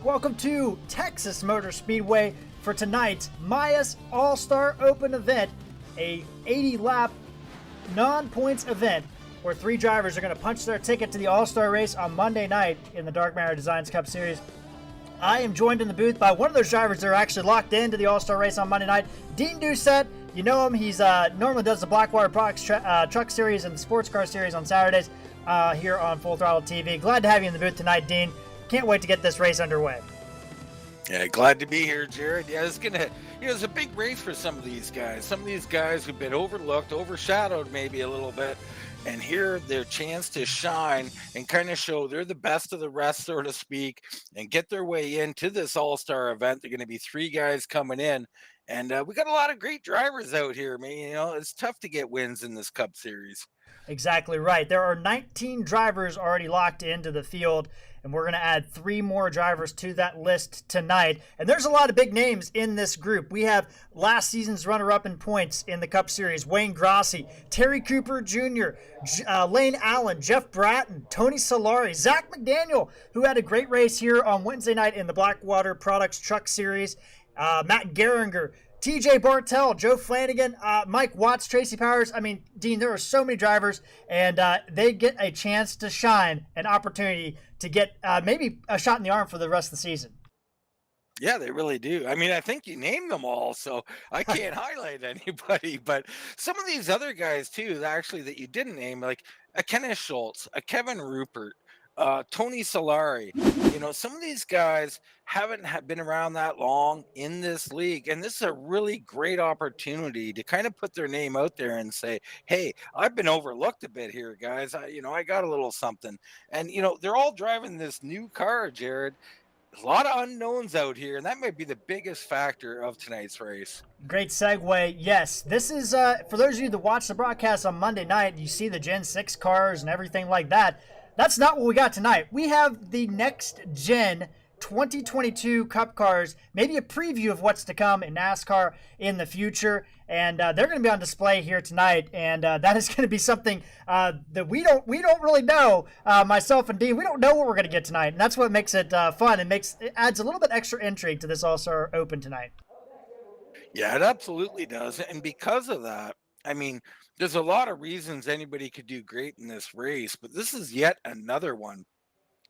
Welcome to Texas Motor Speedway for tonight's Maius All-Star Open event, a 80-lap non-points event where 3 drivers are going to punch their ticket to the All-Star race on Monday night in the Darkmatter Designs Cup Series. I am joined in the booth by one of those drivers that are actually locked into the All-Star race on Monday night, Dean Doucette. You know him. He's normally does the Blackwater Products Truck Series and the Sports Car Series on Saturdays here on Full Throttle TV. Glad to have you in the booth tonight, Dean. Can't wait to get this race underway. Yeah, glad to be here, Jared. Yeah, it's a big race for some of these guys. Some of these guys who've been overlooked, overshadowed maybe a little bit, and here their chance to shine and kind of show they're the best of the rest, so to speak, and get their way into this all-star event. They're going to be 3 guys coming in, and we got a lot of great drivers out here. Man, you know, it's tough to get wins in this Cup Series. Exactly right. There are 19 drivers already locked into the field, and we're going to add 3 more drivers to that list tonight. And there's a lot of big names in this group. We have last season's runner-up in points in the Cup Series, Wayne Grossi, Terry Cooper Jr., Lane Allen, Jeff Bratton, Tony Solari, Zach McDaniel, who had a great race here on Wednesday night in the Blackwater Products Truck Series, Matt Geringer, TJ Bartell, Joe Flanagan, Mike Watts, Tracy Powers. I mean, Dean, there are so many drivers, and they get a chance to shine, an opportunity to get maybe a shot in the arm for the rest of the season. Yeah, they really do. I mean, I think you named them all, so I can't highlight anybody. But some of these other guys, too, that you didn't name, like a Kenneth Schultz, a Kevin Rupert, Tony Solari. You know, some of these guys haven't been around that long in this league, and this is a really great opportunity to kind of put their name out there and say, hey, I've been overlooked a bit here, guys. I got a little something. And they're all driving this new car, Jared. A lot of unknowns out here, and that might be the biggest factor of tonight's race. Great segue. Yes, this is for those of you that watch the broadcast on Monday night, you see the Gen 6 cars and everything like that. That's not what we got tonight. We have the next gen 2022 Cup cars, maybe a preview of what's to come in NASCAR in the future, and they're going to be on display here tonight, and that is going to be something that we don't really know. Myself and Dean, we don't know what we're going to get tonight, and that's what makes it fun. It adds a little bit extra intrigue to this All-Star Open tonight. Yeah, it absolutely does, and because of that, I mean, there's a lot of reasons anybody could do great in this race, but this is yet another one.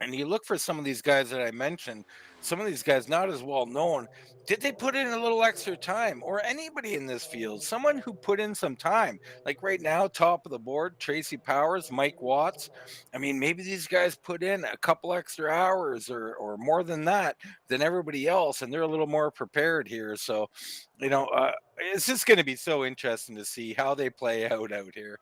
And you look for some of these guys that I mentioned, some of these guys not as well known. Did they put in a little extra time? Or anybody in this field, someone who put in some time? Like right now, top of the board, Tracy Powers, Mike Watts. I mean, maybe these guys put in a couple extra hours or more than that than everybody else, and they're a little more prepared here. So, it's just going to be so interesting to see how they play out here.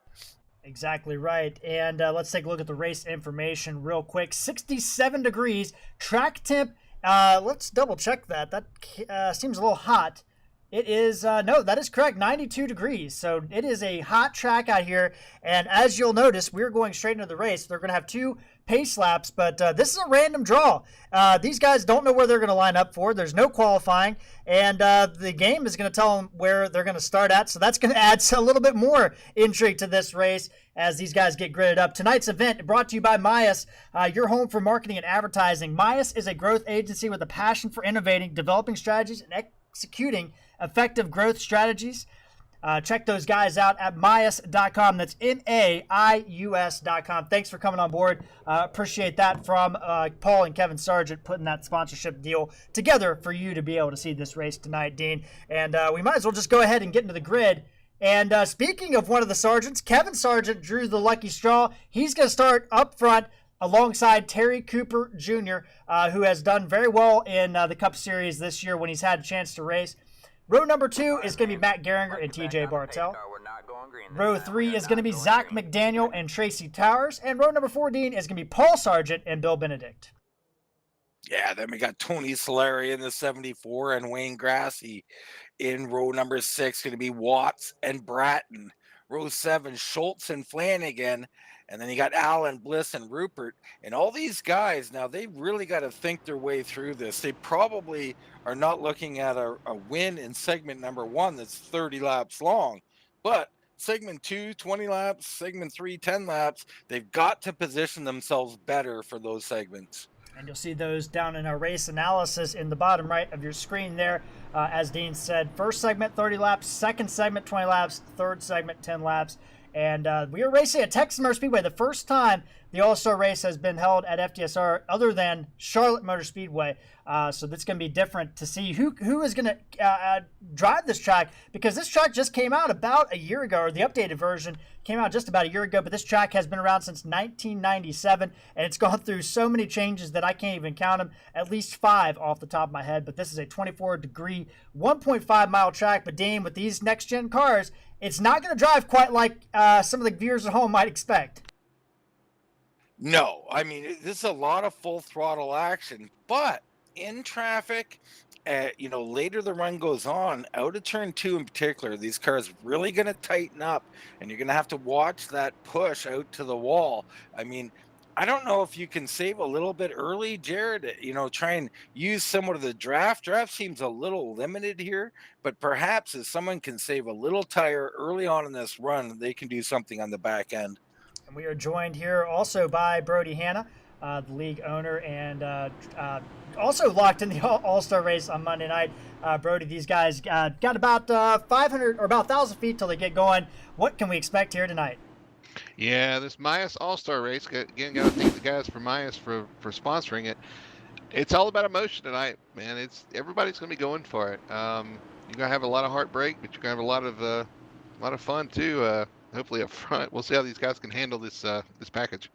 Exactly right. And let's take a look at the race information real quick. 67 degrees. Track temp, let's double check that. That seems a little hot. It is, no, that is correct, 92 degrees. So it is a hot track out here. And as you'll notice, we're going straight into the race. They're going to have 2 pace laps, but this is a random draw. These guys don't know where they're going to line up for. There's no qualifying, and the game is going to tell them where they're going to start at. So that's going to add a little bit more intrigue to this race as these guys get gridded up. Tonight's event brought to you by Maius, your home for marketing and advertising. Maius is a growth agency with a passion for innovating, developing strategies, and executing effective growth strategies. Check those guys out at Maius.com. That's Maius.com. Thanks for coming on board. Appreciate that from Paul and Kevin Sargent putting that sponsorship deal together for you to be able to see this race tonight, Dean. And we might as well just go ahead and get into the grid. And speaking of one of the Sargents, Kevin Sargent drew the lucky straw. He's going to start up front alongside Terry Cooper Jr., who has done very well in the Cup Series this year when he's had a chance to race. Row number 2 is going to be Matt Geringer and TJ Bartell. Row 3 is going to be Zach McDaniel and Tracy Towers. And row number 14 is going to be Paul Sargent and Bill Benedict. Yeah, then we got Tony Solari in the 74 and Wayne Grossi in row number 6, going to be Watts and Bratton. Row 7, Schultz and Flanagan. And then you got Allen, Bliss, and Rupert. And all these guys, now they've really got to think their way through this. They probably are not looking at a win in segment number 1 that's 30 laps long. But segment 2, 20 laps, segment 3, 10 laps, they've got to position themselves better for those segments. And you'll see those down in our race analysis in the bottom right of your screen there. As Dean said, first segment 30 laps, second segment 20 laps, third segment 10 laps. And we are racing at Texas Motor Speedway, the first time the All-Star race has been held at FTSR other than Charlotte Motor Speedway. So that's going to be different to see who is going to drive this track, because this track just came out about a year ago, or the updated version came out just about a year ago, but this track has been around since 1997, and it's gone through so many changes that I can't even count them, at least 5 off the top of my head. But this is a 24-degree, 1.5-mile track. But Dean, with these next-gen cars, it's not going to drive quite like some of the viewers at home might expect. No, I mean, this is a lot of full throttle action, but in traffic, later the run goes on, out of turn 2 in particular, these cars really going to tighten up, and you're going to have to watch that push out to the wall. I mean, I don't know if you can save a little bit early, Jared, try and use somewhat of the draft. Draft seems a little limited here, but perhaps if someone can save a little tire early on in this run, they can do something on the back end. And we are joined here also by Brody Hanna, the league owner, and also locked in the All-Star race on Monday night. Brody, these guys got about 500 or about 1,000 feet till they get going. What can we expect here tonight? Yeah, this Maius All-Star race, again, got to thank the guys for Maius for sponsoring it. It's all about emotion tonight, man. Everybody's going to be going for it. You're going to have a lot of heartbreak, but you're going to have a lot of fun too. Hopefully up front. We'll see how these guys can handle this package.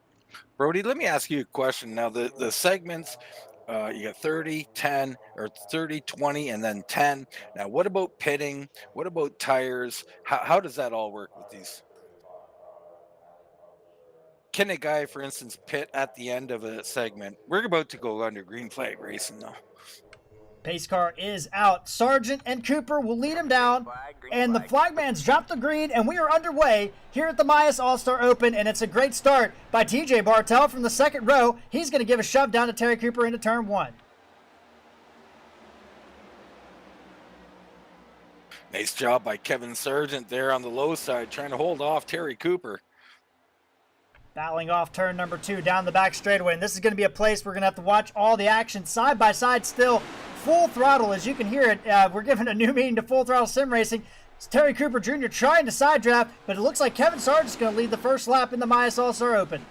Brody, let me ask you a question. Now, the segments, you got 30, 10, or 30, 20, and then 10. Now, what about pitting? What about tires? How does that all work with these? Can a guy, for instance, pit at the end of a segment? We're about to go under green flag racing, though. Pace car is out. Sargent and Cooper will lead him down, and the flagman's dropped the green, and we are underway here at the Maius All-Star Open, and it's a great start by TJ Bartel from the second row. He's going to give a shove down to Terry Cooper into turn 1. Nice job by Kevin Sargent there on the low side, trying to hold off Terry Cooper. Battling off turn number 2 down the back straightaway, and this is going to be a place we're going to have to watch all the action side by side still. Full throttle, as you can hear it. We're giving a new meaning to full throttle sim racing. It's Terry Cooper Jr. trying to side draft, but it looks like Kevin Sargent's going to lead the first lap in the Maius All-Star Open.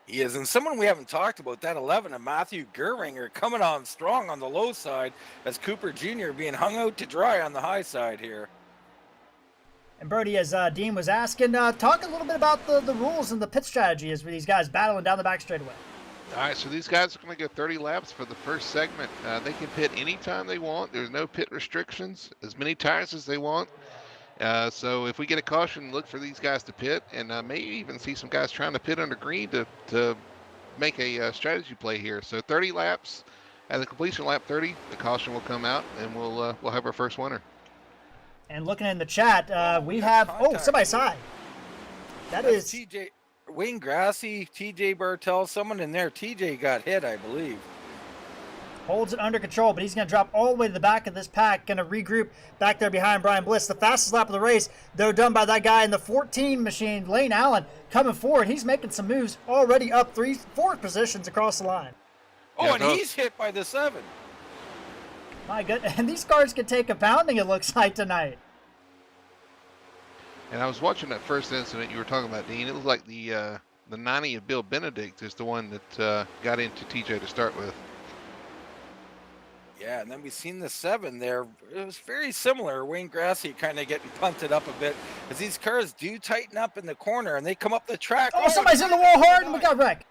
He is, and someone we haven't talked about, that 11 of Matthew Gerringer coming on strong on the low side as Cooper Jr. being hung out to dry on the high side here. And Brody, as Dean was asking, talk a little bit about the rules and the pit strategy as these guys battling down the back straightaway. All right, so these guys are going to go 30 laps for the first segment. They can pit anytime they want. There's no pit restrictions, as many tires as they want. So if we get a caution, look for these guys to pit, and maybe even see some guys trying to pit under green to make a strategy play here. So 30 laps. At the completion lap 30, the caution will come out, and we'll have our first winner. And looking in the chat, we have somebody's high. That's TJ Wayne Grassi, TJ Bartel, someone in there. TJ got hit, I believe. Holds it under control, but he's going to drop all the way to the back of this pack. Going to regroup back there behind Brian Bliss. The fastest lap of the race, though, done by that guy in the 14 machine, Lane Allen, coming forward. He's making some moves, already up 4 positions across the line. Oh, and he's hit by the 7. My goodness, and these cars could take a pounding, it looks like, tonight. And I was watching that first incident you were talking about, Dean. It was like the 90 of Bill Benedict is the one that got into TJ to start with. Yeah, and then we've seen the 7 there. It was very similar. Wayne Grassi kind of getting punted up a bit as these cars do tighten up in the corner and they come up the track. Oh, somebody's in the wall hard and we got wrecked.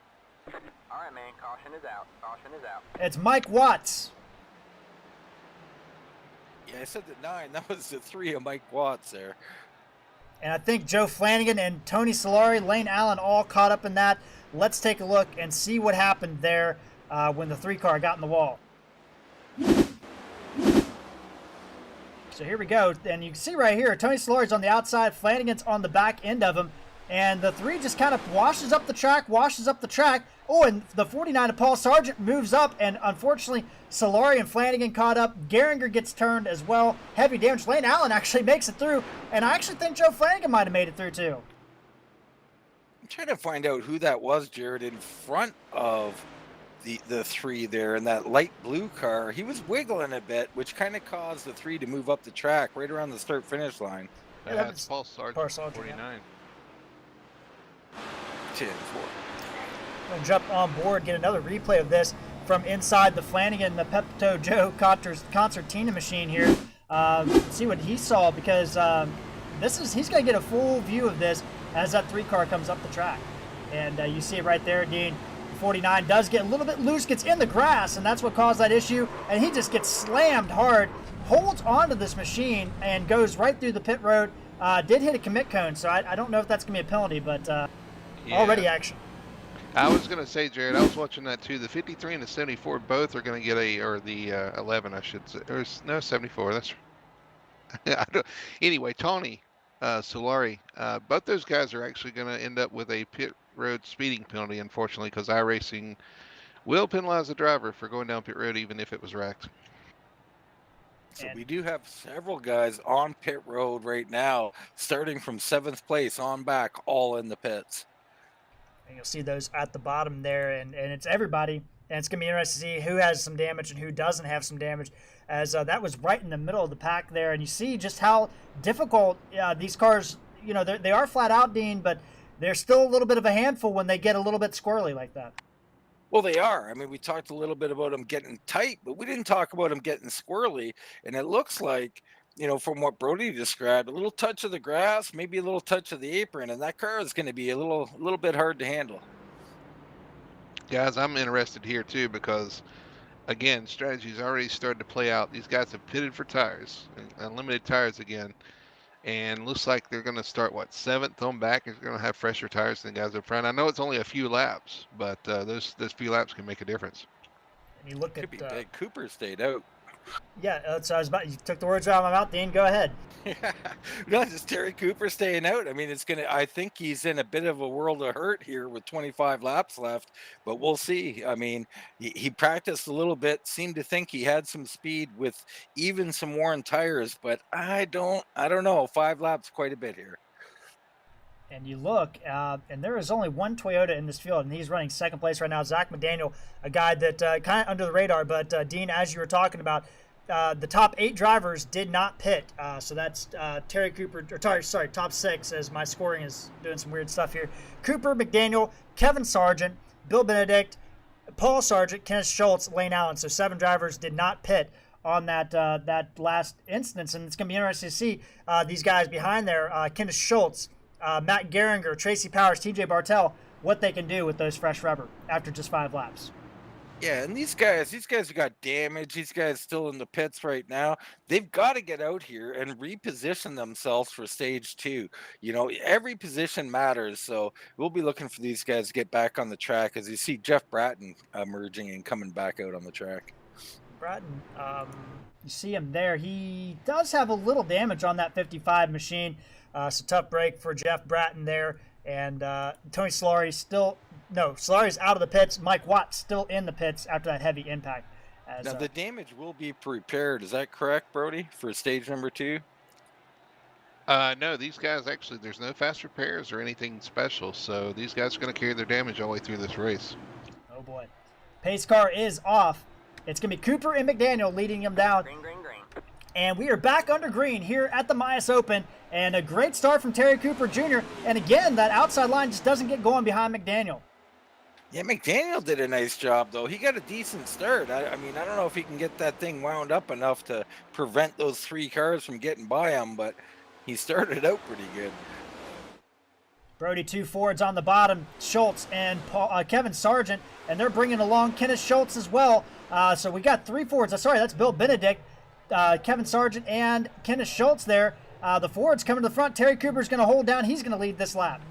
All right, man. Caution is out. Caution is out. It's Mike Watts. Yeah, I said the 9. That was the 3 of Mike Watts there. And I think Joe Flanagan and Tony Solari, Lane Allen all caught up in that. Let's take a look and see what happened there when the 3 car got in the wall. So here we go. And you can see right here, Tony Solari's on the outside, Flanagan's on the back end of him. And the 3 just kind of washes up the track. Oh, and the 49 of Paul Sargent moves up, and unfortunately, Solari and Flanagan caught up. Gehringer gets turned as well. Heavy damage. Lane Allen actually makes it through, and I actually think Joe Flanagan might have made it through too. I'm trying to find out who that was, Jared, in front of the 3 there in that light blue car. He was wiggling a bit, which kind of caused the 3 to move up the track right around the start finish line. Yeah, that That's was Paul Sargent, Paul Sargent, 49. 10-4. We'll jump on board, get another replay of this from inside the Flanagan, the Pepto Joe concertina machine here. See what he saw, because he's going to get a full view of this as that 3 car comes up the track. And you see it right there, Dean. 49 does get a little bit loose, gets in the grass, and that's what caused that issue. And he just gets slammed hard, holds onto this machine, and goes right through the pit road. Did hit a commit cone, so I don't know if that's going to be a penalty, but already action. I was going to say, Jared, I was watching that too. The 53 and the 74 both are going to get the 11, I should say. Or, no, 74. That's I don't, anyway, Tony Solari, both those guys are actually going to end up with a pit road speeding penalty, unfortunately, because iRacing will penalize the driver for going down pit road even if it was wrecked. So we do have several guys on pit road right now, starting from 7th place on back, all in the pits. And you'll see those at the bottom there, and it's everybody. And it's going to be interesting to see who has some damage and who doesn't have some damage, as that was right in the middle of the pack there. And you see just how difficult these cars, they are flat out, Dean, but they're still a little bit of a handful when they get a little bit squirrely like that. Well, they are. I mean, we talked a little bit about them getting tight, but we didn't talk about them getting squirrely. And it looks like, from what Brody described, a little touch of the grass, maybe a little touch of the apron, and that car is going to be a little bit hard to handle. Guys, I'm interested here too because, again, strategy's already started to play out. These guys have pitted for tires, unlimited tires again, and looks like they're going to start, 7th on back. They're going to have fresher tires than the guys up front. I know it's only a few laps, but those few laps can make a difference. And you look Could at be big. Cooper stayed out. Yeah, that's what I was about. You took the words out of my mouth, Dean. Go ahead. Yeah, no, just Terry Cooper staying out. I mean, I think he's in a bit of a world of hurt here with 25 laps left, but we'll see. I mean, he practiced a little bit, seemed to think he had some speed with even some worn tires, but I don't know. 5 laps, quite a bit here. And you look, and there is only one Toyota in this field, and he's running 2nd place right now. Zach McDaniel, a guy that kind of under the radar, but Dean, as you were talking about, the top 8 drivers did not pit. So that's Terry Cooper, top 6, as my scoring is doing some weird stuff here. Cooper, McDaniel, Kevin Sargent, Bill Benedict, Paul Sargent, Kenneth Schultz, Lane Allen. So 7 drivers did not pit on that last instance, and it's going to be interesting to see these guys behind there, Kenneth Schultz, Matt Geringer, Tracy Powers, TJ Bartell, what they can do with those fresh rubber after just 5 laps. Yeah, and these guys have got damage. These guys still in the pits right now. They've got to get out here and reposition themselves for stage 2. Every position matters, so we'll be looking for these guys to get back on the track as you see Jeff Bratton emerging and coming back out on the track. Bratton, you see him there. He does have a little damage on that 55 machine. So tough break for Jeff Bratton there. And Tony Solari's Solari's out of the pits. Mike Watt still in the pits after that heavy impact. Now the damage will be repaired. Is that correct, Brody, for stage number 2? No, these guys actually, there's no fast repairs or anything special. So these guys are going to carry their damage all the way through this race. Oh boy. Pace car is off. It's going to be Cooper and McDaniel leading him down. Green, green, green. And we are back under green here at the Maius Open. And a great start from Terry Cooper Jr. And again, that outside line just doesn't get going behind McDaniel. Yeah, McDaniel did a nice job, though. He got a decent start. I mean, I don't know if he can get that thing wound up enough to prevent those 3 cars from getting by him, but he started out pretty good. Brody, 2 Fords on the bottom, Schultz and Kevin Sargent, and they're bringing along Kenneth Schultz as well. So we got 3 Fords. Sorry, that's Bill Benedict, Kevin Sargent, and Kenneth Schultz there. The Fords coming to the front. Terry Cooper's going to hold down. He's going to lead this lap.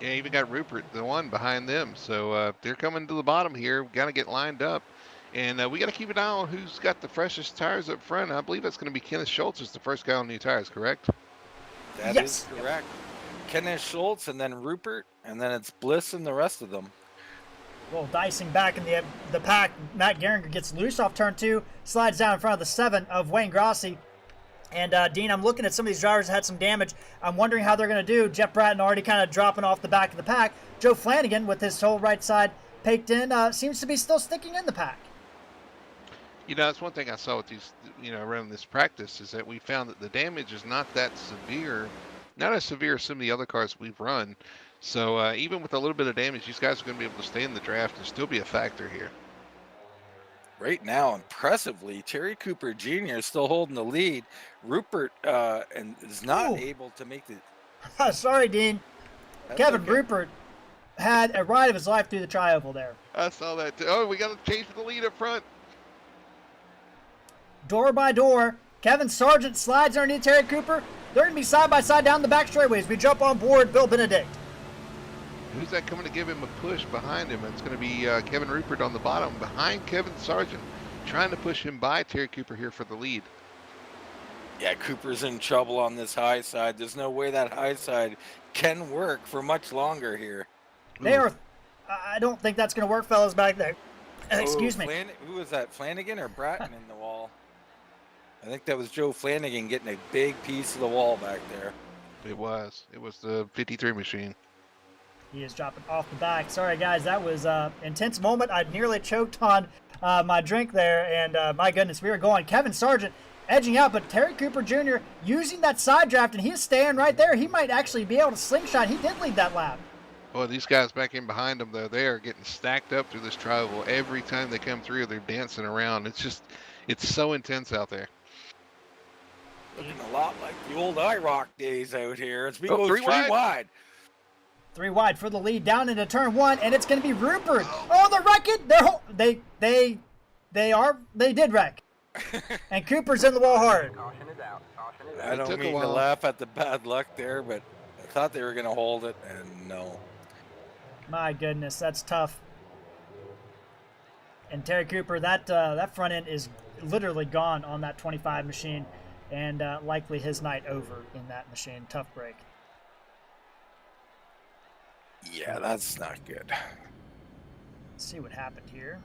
Yeah, even got Rupert, the one behind them. So they're coming to the bottom here. Got to get lined up. And we got to keep an eye on who's got the freshest tires up front. I believe that's going to be Kenneth Schultz is the first guy on new tires, correct? That is correct. Kenneth Schultz and then Rupert, and then it's Bliss and the rest of them. Well, dicing back in the pack, Matt Geringer gets loose off turn 2, slides down in front of the 7 of Wayne Grossi. And, Dean, I'm looking at some of these drivers that had some damage. I'm wondering how they're going to do. Jeff Bratton already kind of dropping off the back of the pack. Joe Flanagan with his whole right side peeked in, seems to be still sticking in the pack. You know, that's one thing I saw with these, around this practice is that we found that the damage is not that severe, not as severe as some of the other cars we've run. So even with a little bit of damage, these guys are going to be able to stay in the draft and still be a factor here. Right now, impressively, Terry Cooper Jr. is still holding the lead. Rupert and is not able to make the. Sorry, Dean. That's Kevin okay. Rupert had a ride of his life through the tri-oval there. I saw that too. Oh, we got to change for the lead up front. Door by door, Kevin Sargent slides underneath Terry Cooper. They're going to be side by side down the back straightaways. We jump on board Bill Benedict. Who's that coming to give him a push behind him? It's going to be Kevin Rupert on the bottom behind Kevin Sargent, trying to push him by Terry Cooper here for the lead. Yeah, Cooper's in trouble on this high side. There's no way that high side can work for much longer here. They are. I don't think that's going to work, fellas, back there. Excuse me. Who was that, Flanagan or Bratton in the wall? I think that was Joe Flanagan getting a big piece of the wall back there. It was the 53 machine. He is dropping off the back. Sorry, guys. That was an intense moment. I nearly choked on my drink there, and my goodness, we were going. Kevin Sargent edging out, but Terry Cooper Jr. using that side draft, and he's staying right there. He might actually be able to slingshot. He did lead that lap. Well, these guys back in behind them, though, they are getting stacked up through this tri-oval. Every time they come through, they're dancing around. It's so intense out there. Looking a lot like the old IROC days out here as we go three wide. 3 wide for the lead down into turn 1, and it's going to be Rupert. Oh, they're wrecking. They did wreck. And Cooper's in the wall hard. Caution is out. Caution is out. I don't mean to laugh at the bad luck there, but I thought they were going to hold it, and no. My goodness, that's tough. And Terry Cooper, that front end is literally gone on that 25 machine, and likely his night over in that machine. Tough break. Yeah, that's not good. Let's see what happened here.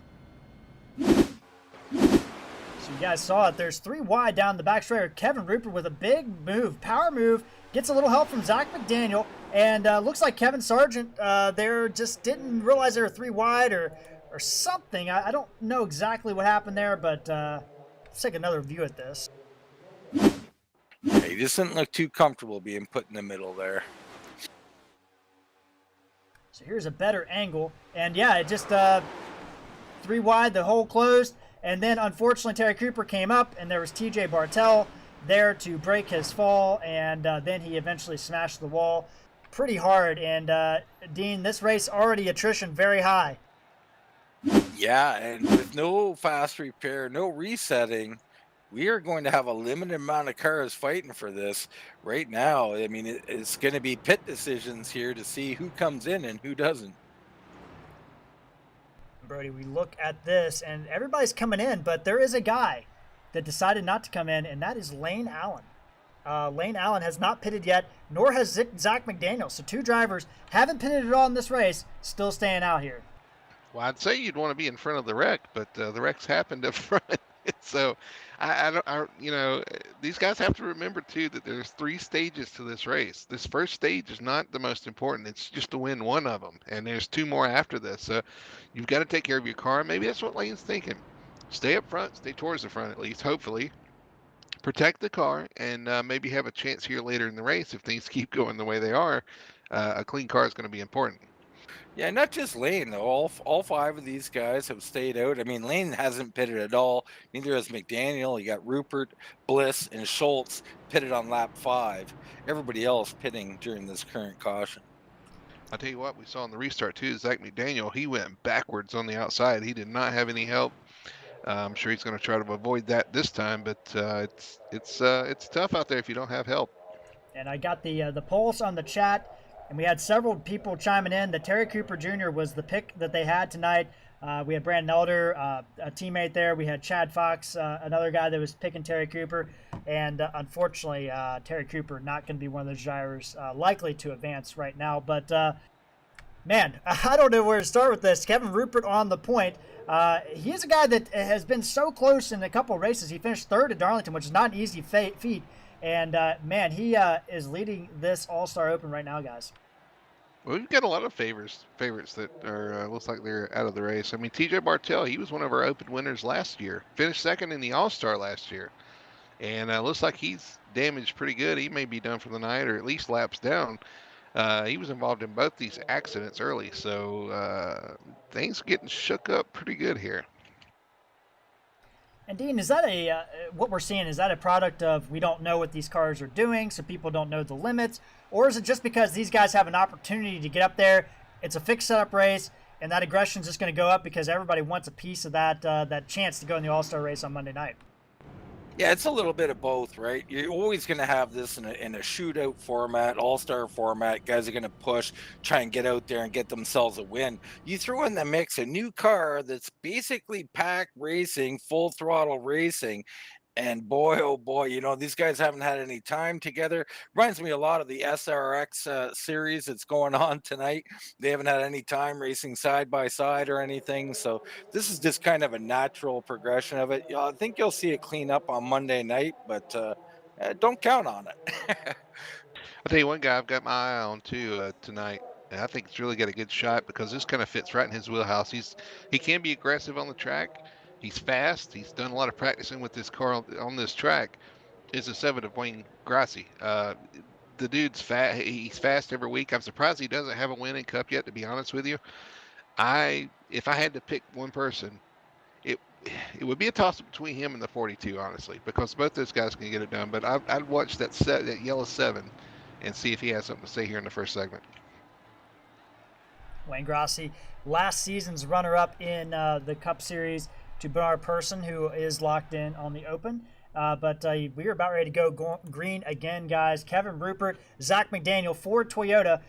So you guys saw it. There's 3 wide down the back straight. Kevin Rupert with a big move, power move, gets a little help from Zach McDaniel, and looks like Kevin Sargent there just didn't realize they were 3 wide or something. I don't know exactly what happened there, but let's take another view at this. Yeah, he just didn't look too comfortable being put in the middle there. So here's a better angle, and yeah, it just 3 wide, the hole closed, and then unfortunately Terry Cooper came up, and there was TJ Bartel there to break his fall, and then he eventually smashed the wall pretty hard. And Dean, this race already attrition very high. Yeah, and with no fast repair, no resetting, we are going to have a limited amount of cars fighting for this right now. I mean, it's going to be pit decisions here to see who comes in and who doesn't. Brody, we look at this, and everybody's coming in, but there is a guy that decided not to come in, and that is Lane Allen. Lane Allen has not pitted yet, nor has Zach McDaniel. So 2 drivers haven't pitted at all in this race, still staying out here. Well, I'd say you'd want to be in front of the wreck, but the wreck's happened up front. So these guys have to remember too that there's 3 stages to this race. This first stage is not the most important. It's just to win one of them, and there's 2 more after this. So you've got to take care of your car. Maybe that's what Lane's thinking. Stay up front, stay towards the front at least, hopefully. Protect the car, and maybe have a chance here later in the race if things keep going the way they are. A clean car is going to be important. Yeah, not just Lane, though. All 5 of these guys have stayed out. I mean, Lane hasn't pitted at all. Neither has McDaniel. You got Rupert, Bliss, and Schultz pitted on lap 5. Everybody else pitting during this current caution. I'll tell you what, we saw in the restart too, Zach McDaniel, he went backwards on the outside. He did not have any help. I'm sure he's going to try to avoid that this time, but it's tough out there if you don't have help. And I got the polls on the chat, and we had several people chiming in that Terry Cooper Jr. was the pick that they had tonight. We had Brandon Elder, a teammate there. We had Chad Fox, another guy that was picking Terry Cooper. And unfortunately, Terry Cooper not going to be one of those drivers likely to advance right now. But, man, I don't know where to start with this. Kevin Rupert on the point. He is a guy that has been so close in a couple of races. He finished 3rd at Darlington, which is not an easy feat. And, man, he is leading this All-Star Open right now, guys. Well, we've got a lot of favorites that are looks like they're out of the race. I mean, TJ Bartell, he was one of our open winners last year. Finished second in the All-Star last year, and looks like he's damaged pretty good. He may be done for the night, or at least laps down. He was involved in both these accidents early, so things are getting shook up pretty good here. And Dean, is that what we're seeing? Is that a product of we don't know what these cars are doing, so people don't know the limits, or is it just because these guys have an opportunity to get up there? It's a fixed setup race, and that aggression is just going to go up because everybody wants a piece of that chance to go in the All-Star race on Monday night. Yeah, it's a little bit of both, right? You're always going to have this in a shootout format, all-star format. Guys are going to push, try and get out there and get themselves a win. You throw in the mix a new car that's basically pack racing, full throttle racing, and boy, oh boy, you know, these guys haven't had any time together. Reminds me a lot of the SRX series that's going on tonight. They haven't had any time racing side by side or anything. So this is just kind of a natural progression of it. I think you'll see it clean up on Monday night, but don't count on it. I'll tell you one guy I've got my eye on too tonight, and I think it's really got a good shot because this kind of fits right in his wheelhouse. He can be aggressive on the track. He's fast. He's done a lot of practicing with this car on this track. Is the 7 of Wayne Grassi. The dude's fast. He's fast every week. I'm surprised he doesn't have a winning cup yet, to be honest with you. If I had to pick one person, it would be a toss-up between him and the 42, honestly, because both those guys can get it done. But I'd watch that yellow 7 and see if he has something to say here in the first segment. Wayne Grassi, last season's runner-up in the Cup Series to Bernard Person, who is locked in on the Open. But we are about ready to go green again, guys. Kevin Rupert, Zach McDaniel, Ford Toyota.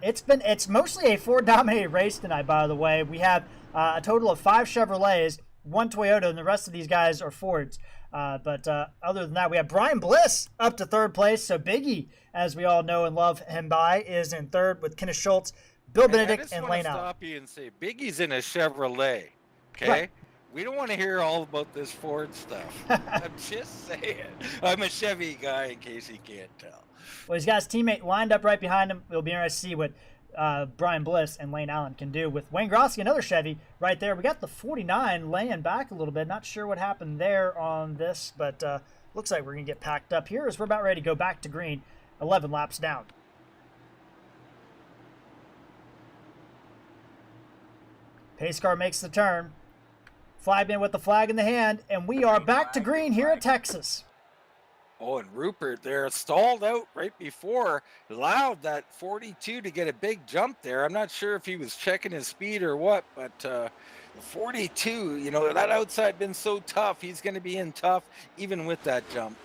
It's mostly a Ford-dominated race tonight, by the way. We have a total of 5 Chevrolets, 1 Toyota, and the rest of these guys are Fords. But other than that, we have Brian Bliss up to 3rd place. So Biggie, as we all know and love him by, is in 3rd with Kenneth Schultz, Bill Benedict, and Lane Allen. I stop you and say Biggie's in a Chevrolet, okay? Right. We don't want to hear all about this Ford stuff. I'm just saying. I'm a Chevy guy, in case you can't tell. Well, he's got his teammate lined up right behind him. It'll be interesting to see what Brian Bliss and Lane Allen can do. With Wayne Grassi, another Chevy right there. We got the 49 laying back a little bit. Not sure what happened there on this, but looks like we're going to get packed up here as we're about ready to go back to green, 11 laps down. Pace car makes the turn. Flagman with the flag in the hand, and we are back to green here at Texas. Oh, and Rupert there stalled out right before, allowed that 42 to get a big jump there. I'm not sure if he was checking his speed or what, but 42, you know, that outside been so tough. He's going to be in tough even with that jump.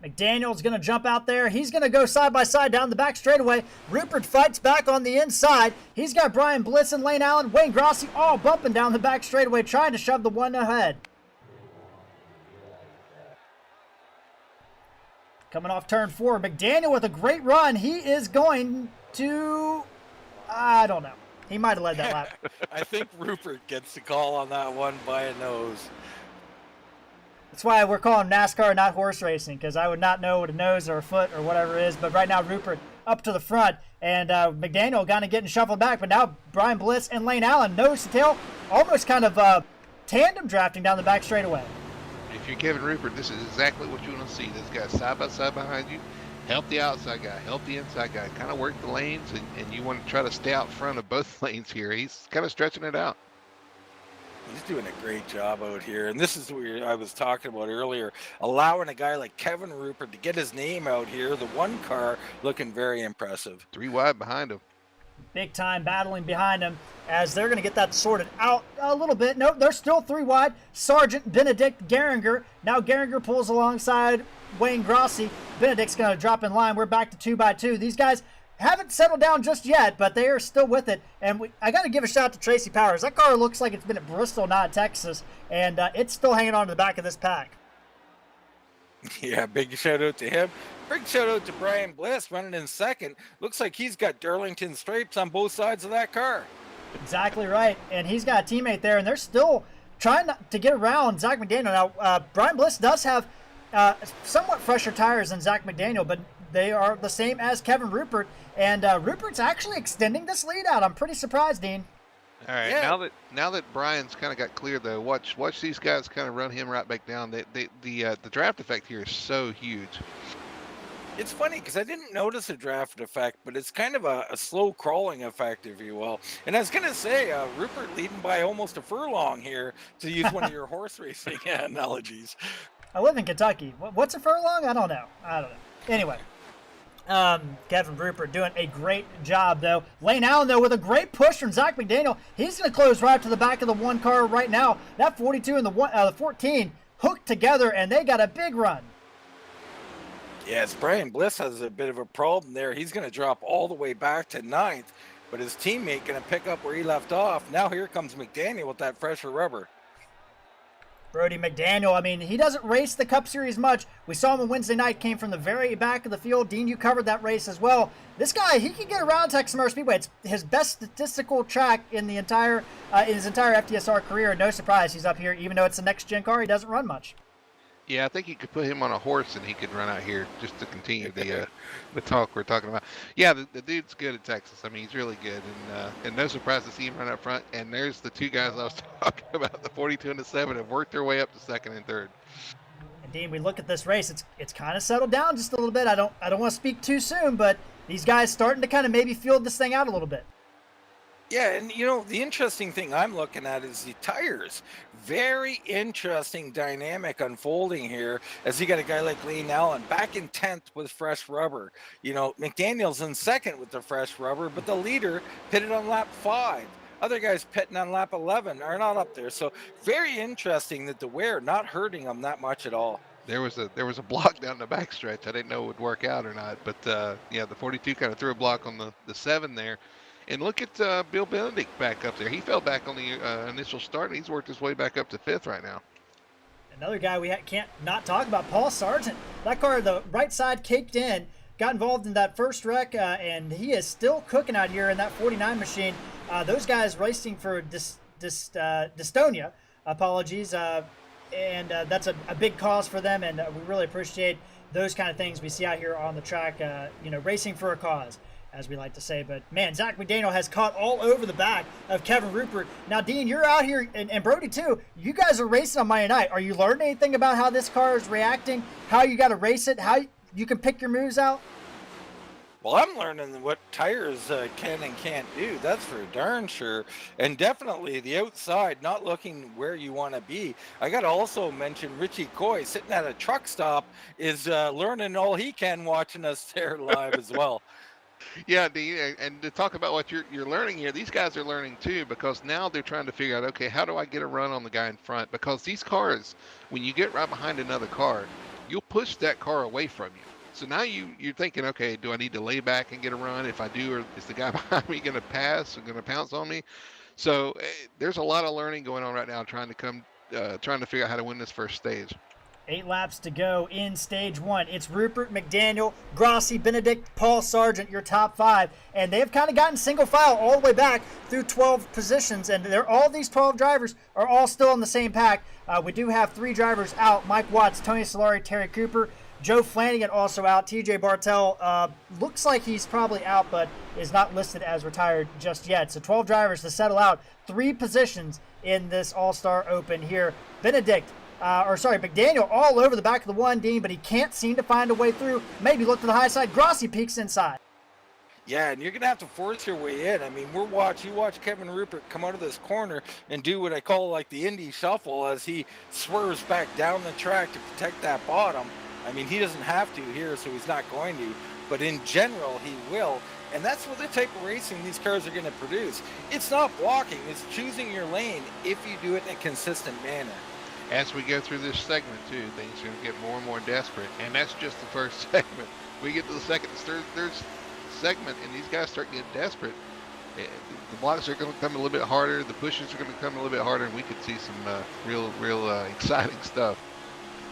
McDaniel's going to jump out there. He's going to go side by side down the back straightaway. Rupert fights back on the inside. He's got Brian Bliss and Lane Allen, Wayne Grassi all bumping down the back straightaway, trying to shove the one ahead. Coming off turn 4, McDaniel with a great run. He is going to, I don't know. He might have led that lap. I think Rupert gets the call on that one by a nose. That's why we're calling NASCAR, not horse racing, because I would not know what a nose or a foot or whatever it is. But right now, Rupert up to the front, and McDaniel kind of getting shuffled back. But now Brian Bliss and Lane Allen, nose to tail, almost kind of tandem drafting down the back straightaway. If you're Kevin Rupert, this is exactly what you want to see. This guy side by side behind you. Help the outside guy, help the inside guy. Kind of work the lanes, and you want to try to stay out front of both lanes here. He's kind of stretching it out. He's doing a great job out here. And this is what I was talking about earlier, allowing a guy like Kevin Rupert to get his name out here. The one car looking very impressive. 3 wide behind him. Big time battling behind him as they're going to get that sorted out a little bit. Nope, they're still 3 wide. Sargent, Benedict, Geringer. Now Geringer pulls alongside Wayne Grassi. Benedict's going to drop in line. We're back to 2 by 2. These guys haven't settled down just yet, but they are still with it. And I got to give a shout out to Tracy Powers. That car looks like it's been at Bristol, not Texas, and it's still hanging on to the back of this pack. Yeah, big shout out to him. Big shout out to Brian Bliss running in 2nd. Looks like he's got Darlington stripes on both sides of that car. Exactly right. And he's got a teammate there, and they're still trying to get around Zach McDaniel. Now, Brian Bliss does have somewhat fresher tires than Zach McDaniel, but They are the same as Kevin Rupert, and Rupert's actually extending this lead out. I'm pretty surprised, Dean. All right, Yeah. now that Brian's kind of got clear though, watch these guys kind of run him right back down. The draft effect here is so huge. It's funny because I didn't notice a draft effect, but it's kind of a slow crawling effect, if you will. And I was going to say, Rupert leading by almost a furlong here, to use one of your horse racing analogies. I live in Kentucky. What's a furlong? I don't know. Anyway, Kevin Rupert doing a great job, though. Lane Allen, though, with a great push from Zach McDaniel. He's going to close right to the back of the one car right now. That 42 and the 14 hooked together, and they got a big run. Yes, Brian Bliss has a bit of a problem there. He's going to drop all the way back to 9th, but his teammate going to pick up where he left off. Now here comes McDaniel with that fresher rubber. Brody McDaniel, I mean, he doesn't race the Cup Series much. We saw him on Wednesday night, came from the very back of the field. Dean, you covered that race as well. This guy, he can get around Texas Motor Speedway. It's his best statistical track in his entire FTSR career. No surprise, he's up here. Even though it's a next-gen car, he doesn't run much. Yeah, I think you could put him on a horse and he could run out here just to continue the talk we're talking about. Yeah, the dude's good at Texas. I mean, he's really good, and no surprise to see him run up front. And there's the two guys I was talking about, the 42 and the 7, have worked their way up to 2nd and 3rd. And Dean, we look at this race. It's kind of settled down just a little bit. I don't want to speak too soon, but these guys starting to kind of maybe feel this thing out a little bit. Yeah, and the interesting thing I'm looking at is the tires. Very interesting dynamic unfolding here as you got a guy like Lane Allen back in 10th with fresh rubber. McDaniel's in 2nd with the fresh rubber, but the leader pitted on lap 5. Other guys pitting on lap 11 are not up there. So very interesting that the wear not hurting them that much at all. There was a block down the backstretch. I didn't know it would work out or not, but yeah, the 42 kind of threw a block on the 7 there. And look at Bill Benedict back up there. He fell back on the initial start, and he's worked his way back up to 5th right now. Another guy we can't not talk about, Paul Sargent. That car, the right side caked in, got involved in that first wreck, and he is still cooking out here in that 49 machine. Those guys racing for dystonia, apologies, and that's a big cause for them, and we really appreciate those kind of things we see out here on the track, racing for a cause, as we like to say. But man, Zach McDaniel has caught all over the back of Kevin Rupert. Now, Dean, you're out here, and Brody too. You guys are racing on Monday night. Are you learning anything about how this car is reacting, how you got to race it, how you can pick your moves out? Well, I'm learning what tires can and can't do. That's for darn sure. And definitely the outside, not looking where you want to be. I got to also mention Richie Coy sitting at a truck stop is learning all he can watching us there live as well. Yeah, and to talk about what you're learning here, these guys are learning too, because now they're trying to figure out, okay, how do I get a run on the guy in front? Because these cars, when you get right behind another car, you'll push that car away from you. So now you're thinking, okay, do I need to lay back and get a run? If I do, or is the guy behind me going to pass or going to pounce on me? So there's a lot of learning going on right now, trying to figure out how to win this first stage. 8 laps to go in stage 1. It's Rupert, McDaniel, Grossi, Benedict, Paul Sargent, your top 5. And they've kind of gotten single file all the way back through 12 positions. And all these 12 drivers are all still in the same pack. We do have 3 drivers out. Mike Watts, Tony Solari, Terry Cooper. Joe Flanagan also out. TJ Bartel looks like he's probably out, but is not listed as retired just yet. So 12 drivers to settle out 3 positions in this All-Star Open here. McDaniel all over the back of the one, Dean, but he can't seem to find a way through. Maybe look to the high side. Grossi peeks inside. Yeah, and you're going to have to force your way in. I mean, you watch Kevin Rupert come out of this corner and do what I call like the Indy shuffle as he swerves back down the track to protect that bottom. I mean, he doesn't have to here, so he's not going to. But in general, he will. And that's what the type of racing these cars are going to produce. It's not blocking. It's choosing your lane if you do it in a consistent manner. As we go through this segment, too, things are going to get more and more desperate. And that's just the first segment. We get to the second and third segment, and these guys start getting desperate. The blocks are going to come a little bit harder. The pushes are going to come a little bit harder, and we could see some real exciting stuff.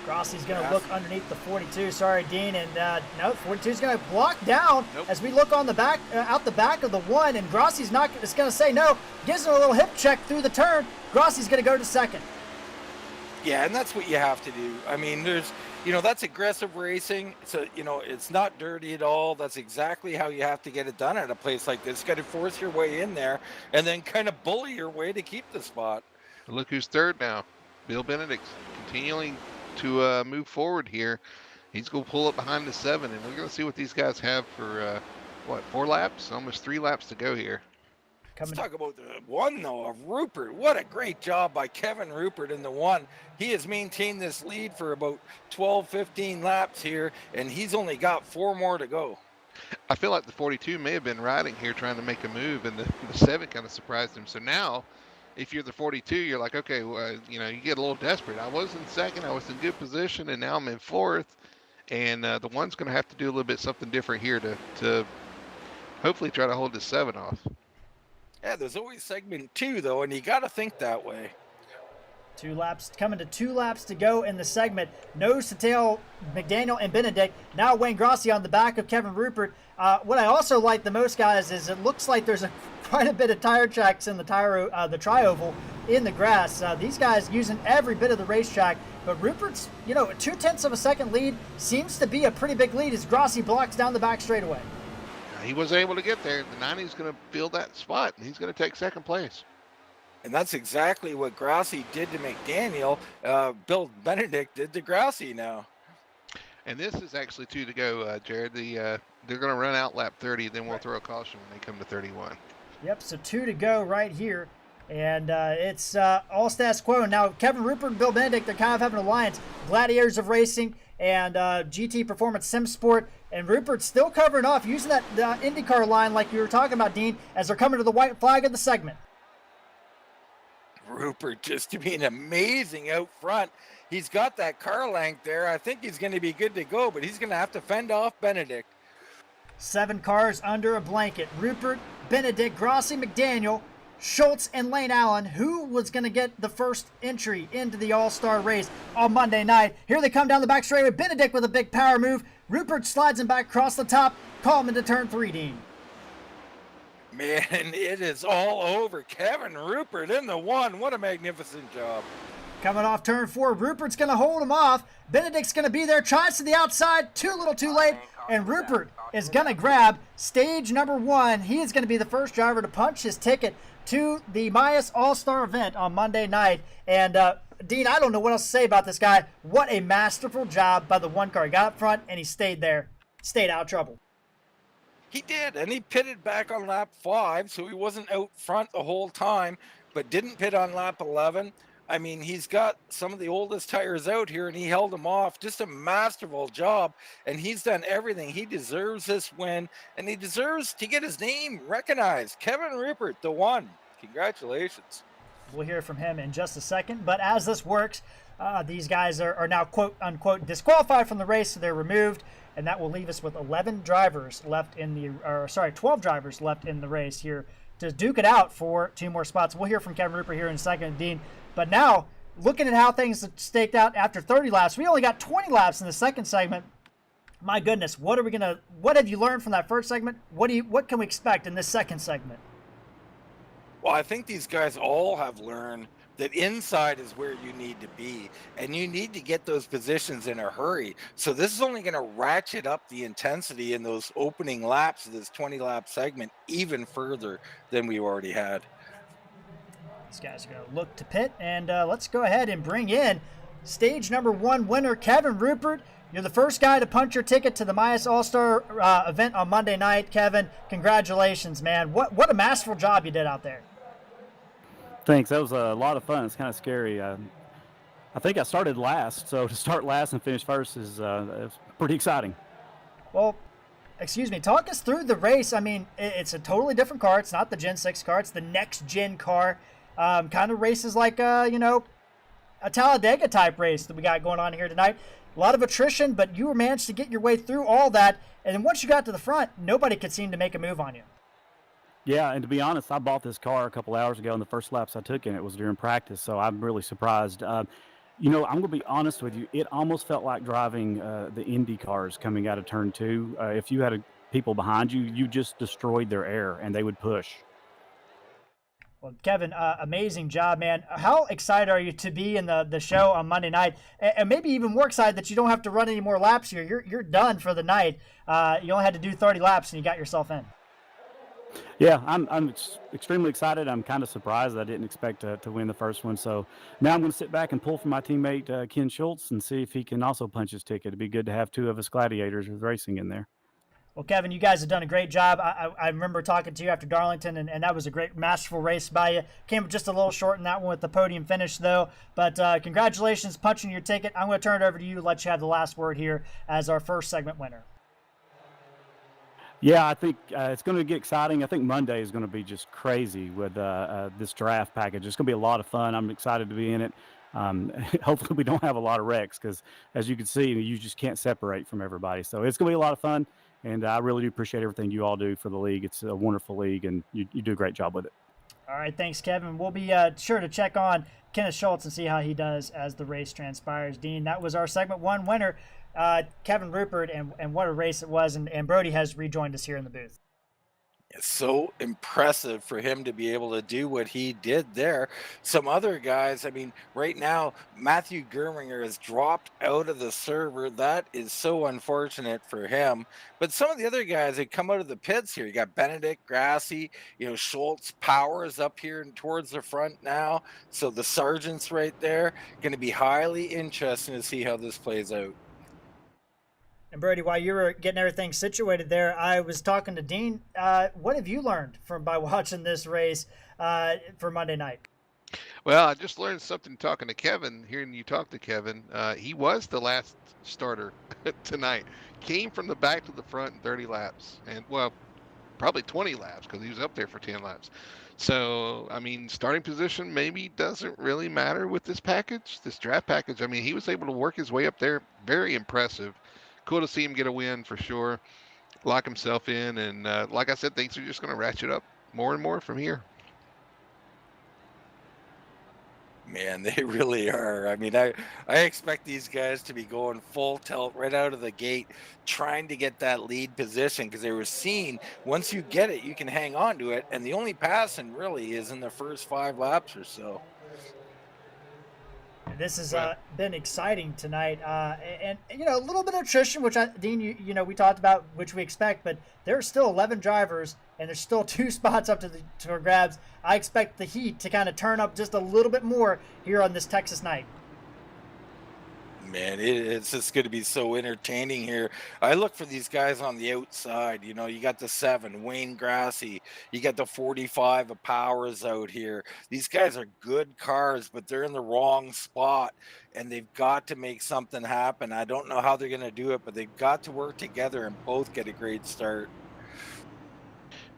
Grossi's going to look underneath the 42. Sorry, Dean. And no, 42 is going to block down as we look on the back, out the back of the one. And Grossi's not going to say no. Gives him a little hip check through the turn. Grossi's going to go to second. Yeah, and that's what you have to do. I mean, that's aggressive racing. So, it's not dirty at all. That's exactly how you have to get it done at a place like this. Got to force your way in there and then kind of bully your way to keep the spot. But look who's third now. Bill Benedict's continuing to move forward here. He's going to pull up behind the 7, and we're going to see what these guys have for, 4 laps? Almost 3 laps to go here. Let's talk about the one, though, of Rupert. What a great job by Kevin Rupert in the one. He has maintained this lead for about 12, 15 laps here, and he's only got 4 more to go. I feel like the 42 may have been riding here trying to make a move, and the 7 kind of surprised him. So now, if you're the 42, you're like, okay, well, you get a little desperate. I was in second, I was in good position, and now I'm in 4th. And the one's going to have to do a little bit something different here to hopefully try to hold the 7 off. Yeah, there's always segment 2, though, and you got to think that way. 2 laps, coming to 2 laps to go in the segment. Nose to tail, McDaniel and Benedict. Now Wayne Grossi on the back of Kevin Rupert. What I also like the most, guys, is it looks like there's quite a bit of tire tracks in the tri-oval in the grass. These guys using every bit of the racetrack. But Rupert's, 0.2 of a second lead seems to be a pretty big lead as Grossi blocks down the back straightaway. He was able to get there. The 90's going to fill that spot, and he's going to take second place. And that's exactly what Grossi did to McDaniel. Bill Benedict did to Grossi now. And this is actually 2 to go, Jared. They're going to run out lap 30, then we'll throw a caution when they come to 31. Yep, so 2 to go right here. And it's all status quo. Now, Kevin Rupert and Bill Benedict, they're kind of having an alliance. Gladiators of Racing and GT Performance Sim Sport. And Rupert's still covering off, using that IndyCar line like you were talking about, Dean, as they're coming to the white flag of the segment. Rupert just being amazing out front. He's got that car length there. I think he's going to be good to go, but he's going to have to fend off Benedict. 7 cars under a blanket. Rupert, Benedict, Grossi, McDaniel, Schultz, and Lane Allen. Who was going to get the first entry into the All-Star race on Monday night? Here they come down the back straightaway. Benedict with a big power move. Rupert slides him back across the top. Call him into turn 3, Dean. Man, it is all over. Kevin Rupert in the one. What a magnificent job. Coming off turn 4, Rupert's going to hold him off. Benedict's going to be there. Tries to the outside. Too little too late. And Rupert is going to grab stage number 1. He is going to be the first driver to punch his ticket to the Maius All-Star event on Monday night. And Dean, I don't know what else to say about this guy. What a masterful job by the one car. He got up front and he stayed there. Stayed out of trouble. He did, and he pitted back on lap 5, so he wasn't out front the whole time, but didn't pit on lap 11. I mean, he's got some of the oldest tires out here, and he held them off. Just a masterful job, and he's done everything. He deserves this win, and he deserves to get his name recognized. Kevin Rupert, the one. Congratulations. We'll hear from him in just a second, but as this works, these guys are now quote-unquote disqualified from the race, so they're removed. And that will leave us with 12 drivers left in the race here to duke it out for 2 more spots. We'll hear from Kevin Rupert here in a second, Dean. But now, looking at how things staked out after 30 laps, we only got 20 laps in the second segment. My goodness, what have you learned from that first segment? What can we expect in this second segment? Well, I think these guys all have learned that inside is where you need to be, and you need to get those positions in a hurry. So this is only going to ratchet up the intensity in those opening laps of this 20-lap segment even further than we already had. These guys are going to look to pit, and let's go ahead and bring in stage number 1 winner, Kevin Rupert. You're the first guy to punch your ticket to the Maius All-Star event on Monday night. Kevin, congratulations, man. What a masterful job you did out there. Thanks. That was a lot of fun. It's kind of scary. I think I started last, so to start last and finish first is pretty exciting. Well, excuse me. Talk us through the race. I mean, it's a totally different car. It's not the Gen 6 car. It's the next-gen car. Kind of races like, a Talladega-type race that we got going on here tonight. A lot of attrition, but you managed to get your way through all that. And then once you got to the front, nobody could seem to make a move on you. Yeah, and to be honest, I bought this car a couple hours ago, and the first laps I took in it was during practice, so I'm really surprised. I'm going to be honest with you. It almost felt like driving the Indy cars coming out of turn 2. If you had people behind you, you just destroyed their air, and they would push. Well, Kevin, amazing job, man. How excited are you to be in the show on Monday night? And maybe even more excited that you don't have to run any more laps here. You're done for the night. You only had to do 30 laps and you got yourself in. Yeah, I'm extremely excited. I'm kind of surprised. I didn't expect to win the first one. So now I'm going to sit back and pull for my teammate Ken Schultz and see if he can also punch his ticket. It'd be good to have two of us gladiators with racing in there. Well, Kevin, you guys have done a great job. I remember talking to you after Darlington, and that was a great, masterful race by you. Came just a little short in that one with the podium finish, though. But congratulations, punching your ticket. I'm going to turn it over to you, let you have the last word here as our first segment winner. Yeah, I think it's going to get exciting. I think Monday is going to be just crazy with this draft package. It's going to be a lot of fun. I'm excited to be in it. Hopefully we don't have a lot of wrecks because, as you can see, you just can't separate from everybody. So it's going to be a lot of fun. And I really do appreciate everything you all do for the league. It's a wonderful league, and you do a great job with it. All right, thanks, Kevin. We'll be sure to check on Kenneth Schultz and see how he does as the race transpires. Dean, that was our segment one winner, Kevin Rupert, and what a race it was. And Brody has rejoined us here in the booth. It's so impressive for him to be able to do what he did there. Some other guys, I mean, right now, Matthew Germinger has dropped out of the server. That is so unfortunate for him. But some of the other guys that come out of the pits here, you got Benedict, Grassi, Schultz, Powers up here and towards the front now. So the sergeant's right there. Going to be highly interesting to see how this plays out. And Brody, while you were getting everything situated there, I was talking to Dean. What have you learned by watching this race for Monday night? Well, I just learned something talking to Kevin, hearing you talk to Kevin. He was the last starter tonight. Came from the back to the front in 30 laps. And, well, probably 20 laps because he was up there for 10 laps. So, I mean, starting position maybe doesn't really matter with this package, this draft package. I mean, he was able to work his way up there. Very impressive. Cool to see him get a win for sure, lock himself in, and like I said, things are just going to ratchet up more and more from here. Man, they really are. I mean, I expect these guys to be going full tilt right out of the gate, trying to get that lead position because they were seeing once you get it, you can hang on to it, and the only passing really is in the first 5 laps or so. This has been exciting tonight, and a little bit of attrition, which Dean, we talked about, which we expect, but there's still 11 drivers, and there's still 2 spots up to grabs. I expect the heat to kind of turn up just a little bit more here on this Texas night. Man, it's just going to be so entertaining here. I look for these guys on the outside. You got the 7, Wayne Grassi. You got the 45 of Powers out here. These guys are good cars, but they're in the wrong spot, and they've got to make something happen. I don't know how they're going to do it, but they've got to work together and both get a great start.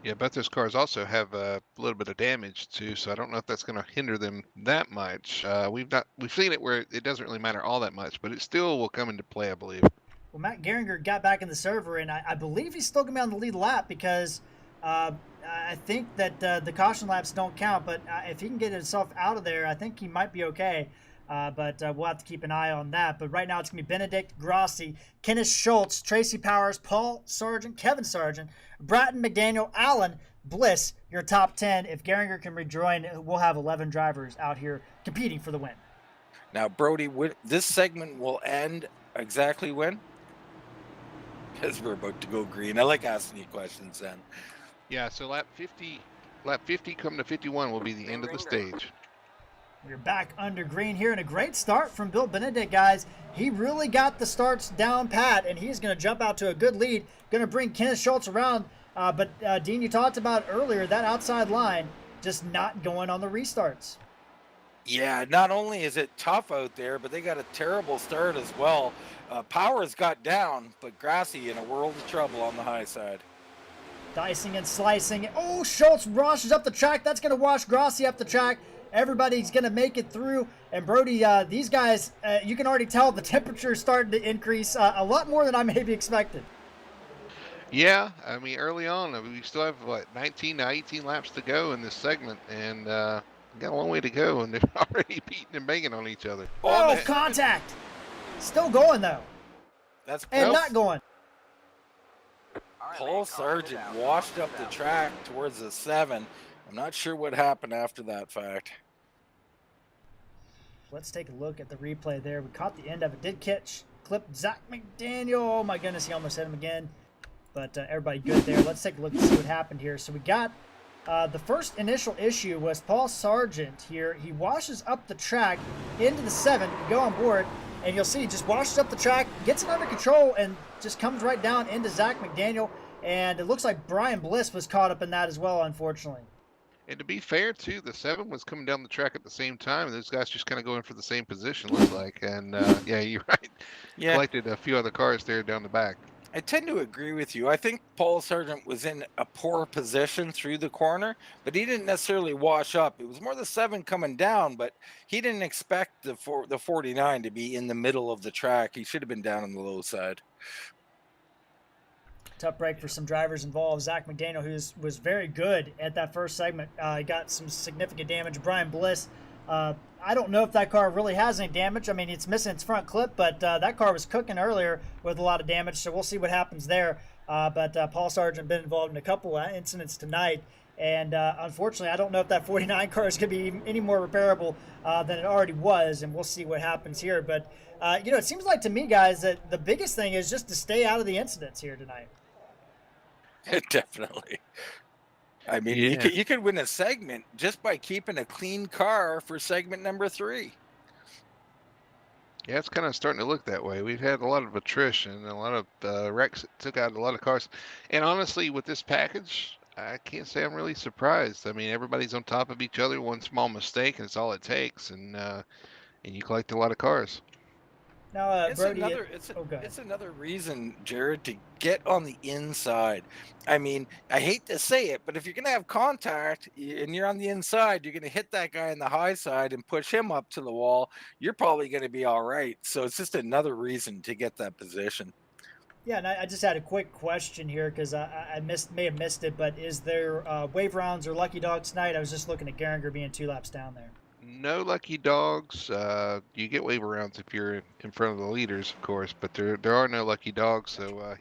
Yeah, but those cars also have a little bit of damage too, so I don't know if that's going to hinder them that much. We've seen it where it doesn't really matter all that much, but it still will come into play, I believe. Well, Matt Gehringer got back in the server, and I believe he's still going to be on the lead lap because I think that the caution laps don't count, but if he can get himself out of there, I think he might be okay. But we'll have to keep an eye on that. But right now it's going to be Benedict, Grassi, Kenneth Schultz, Tracy Powers, Paul Sargent, Kevin Sargent, Bratton, McDaniel, Allen, Bliss, your top 10. If Gehringer can rejoin, we'll have 11 drivers out here competing for the win. Now, Brody, this segment will end exactly when? Because we're about to go green. I like asking you questions then. Yeah, so lap 50 come to 51 will be the end of the stage. We're back under green here, and a great start from Bill Benedict, guys. He really got the starts down pat, and he's going to jump out to a good lead. Going to bring Kenneth Schultz around. But Dean, you talked about earlier, that outside line just not going on the restarts. Yeah, not only is it tough out there, but they got a terrible start as well. Powers got down, but Grassi in a world of trouble on the high side. Dicing and slicing. Oh, Schultz washes up the track. That's going to wash Grassi up the track. Everybody's going to make it through. And Brody, these guys, you can already tell the temperature is starting to increase a lot more than I maybe expected. Yeah, I mean, early on, we still have, 19 to 18 laps to go in this segment, and got a long way to go, and they're already beating and banging on each other. Oh, contact! Still going, though. That's close. And not going. Paul Sargent washed up the track towards the 7. I'm not sure what happened after that fact. Let's take a look at the replay there. We caught the end of it. Did catch, clipped Zach McDaniel. Oh my goodness, he almost hit him again. But everybody good there. Let's take a look and see what happened here. So we got the first initial issue was Paul Sargent here. He washes up the track into the 7. You go on board, and you'll see he just washes up the track, gets it under control, and just comes right down into Zach McDaniel. And it looks like Brian Bliss was caught up in that as well, unfortunately. And to be fair, too, the 7 was coming down the track at the same time. And those guys just kind of going for the same position, looks like. And, yeah, you're right. Yeah. Collected a few other cars there down the back. I tend to agree with you. I think Paul Sargent was in a poor position through the corner, but he didn't necessarily wash up. It was more the 7 coming down, but he didn't expect the 49 to be in the middle of the track. He should have been down on the low side. Tough break for some drivers involved. Zach McDaniel, who was very good at that first segment, got some significant damage. Brian Bliss, I don't know if that car really has any damage. I mean, it's missing its front clip, but that car was cooking earlier with a lot of damage, so we'll see what happens there. But Paul Sargent been involved in a couple of incidents tonight, and unfortunately, I don't know if that 49 car is going to be any more repairable than it already was, and we'll see what happens here. But, it seems like to me, guys, that the biggest thing is just to stay out of the incidents here tonight. Definitely. I mean, you could win a segment just by keeping a clean car for segment number 3. Yeah, it's kind of starting to look that way. We've had a lot of attrition, a lot of wrecks that took out a lot of cars. And honestly, with this package, I can't say I'm really surprised. I mean, everybody's on top of each other. One small mistake, and it's all it takes. And you collect a lot of cars. Now, It's Brody, it's another reason, Jared, to get on the inside. I mean, I hate to say it, but if you're going to have contact and you're on the inside, you're going to hit that guy on the high side and push him up to the wall. You're probably going to be all right. So it's just another reason to get that position. Yeah, and I just had a quick question here because may have missed it, but is there wave rounds or lucky dogs tonight? I was just looking at Gehringer being 2 laps down there. No lucky dogs. You get waiver rounds if you're in front of the leaders, of course, but there are no lucky dogs, so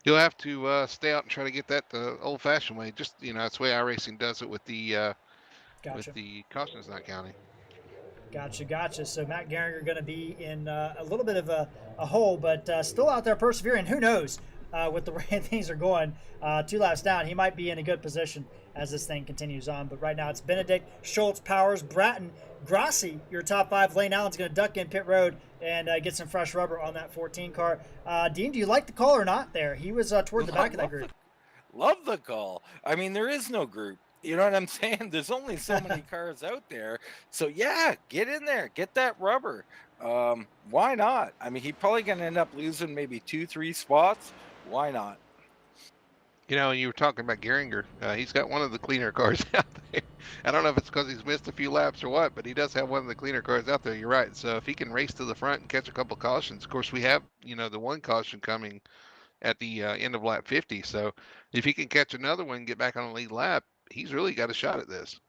you'll have to stay out and try to get that the old-fashioned way. Just that's the way iRacing does it with the Gotcha. cautions not counting. Gotcha. So Matt Gehringer going to be in a little bit of a hole, but still out there persevering. Who knows with the way things are going? 2 laps down, he might be in a good position as this thing continues on. But right now it's Benedict, Schultz, Powers, Bratton, Grassi, your top 5. Lane Allen's going to duck in pit road and get some fresh rubber on that 14 car. Dean, do you like the call or not there? He was toward the back of that group. Love the call. I mean, there is no group. You know what I'm saying? There's only so many cars out there. So, yeah, get in there. Get that rubber. Why not? I mean, he's probably going to end up losing maybe 2-3 spots. Why not? You were talking about Gehringer. He's got one of the cleaner cars out there. I don't know if it's because he's missed a few laps or what, but he does have one of the cleaner cars out there. You're right. So if he can race to the front and catch a couple cautions, of course we have, the one caution coming at the end of lap 50. So if he can catch another one and get back on a lead lap, he's really got a shot at this.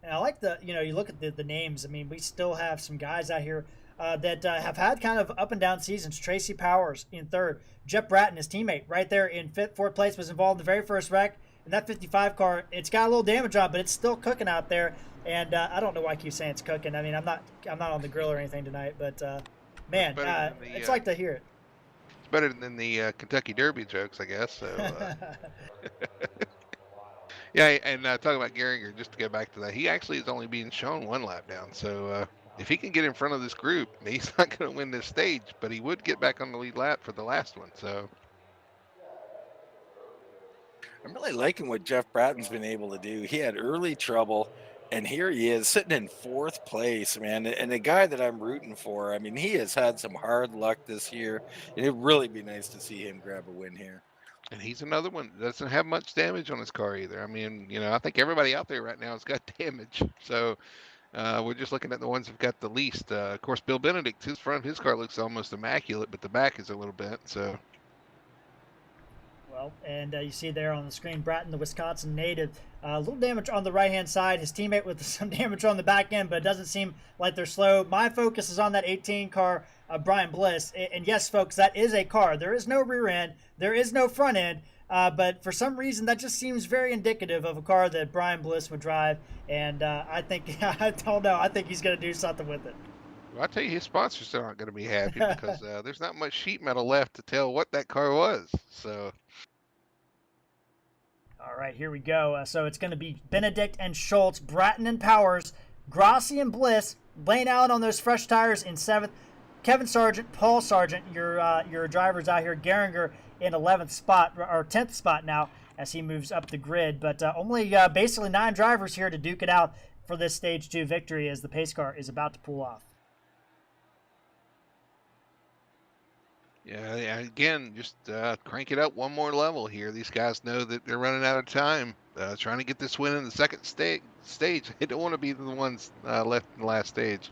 And I like you look at the names. I mean, we still have some guys out here that have had kind of up and down seasons. Tracy Powers in 3rd. Jeff Bratton, his teammate, right there in 4th place, was involved in the very first wreck. And that 55 car, it's got a little damage on, but it's still cooking out there. And I don't know why I keep saying it's cooking. I mean, I'm not on the grill or anything tonight, but man, it's like to hear it. It's better than the Kentucky Derby jokes, I guess. So. Yeah, and talking about Gehringer, just to get back to that, he actually is only being shown 1 lap down. So if he can get in front of this group, he's not going to win this stage, but he would get back on the lead lap for the last one. So I'm really liking what Jeff Bratton's been able to do. He had early trouble, and here he is sitting in 4th place, man. And a guy that I'm rooting for. I mean, he has had some hard luck this year, and it'd really be nice to see him grab a win here. And he's another one that doesn't have much damage on his car either. I mean, I think everybody out there right now has got damage. So we're just looking at the ones who've got the least. Of course, Bill Benedict, his front of his car looks almost immaculate, but the back is a little bent. So. Well, and you see there on the screen, Bratton, the Wisconsin native, a little damage on the right-hand side. His teammate with some damage on the back end, but it doesn't seem like they're slow. My focus is on that 18 car, Brian Bliss. And yes, folks, that is a car. There is no rear end. There is no front end. But for some reason, that just seems very indicative of a car that Brian Bliss would drive. And I think, I don't know, I think he's going to do something with it. Well, I tell you, his sponsors aren't going to be happy because there's not much sheet metal left to tell what that car was. So. All right, here we go. So it's going to be Benedict and Schultz, Bratton and Powers, Grossi and Bliss, Lane Allen on those fresh tires in 7th, Kevin Sargent, Paul Sargent, your drivers out here, Geringer in 11th spot, or 10th spot now as he moves up the grid. But only basically 9 drivers here to duke it out for this Stage 2 victory as the pace car is about to pull off. Yeah, again, just crank it up one more level here. These guys know that they're running out of time, trying to get this win in the second stage. They don't want to be the ones left in the last stage.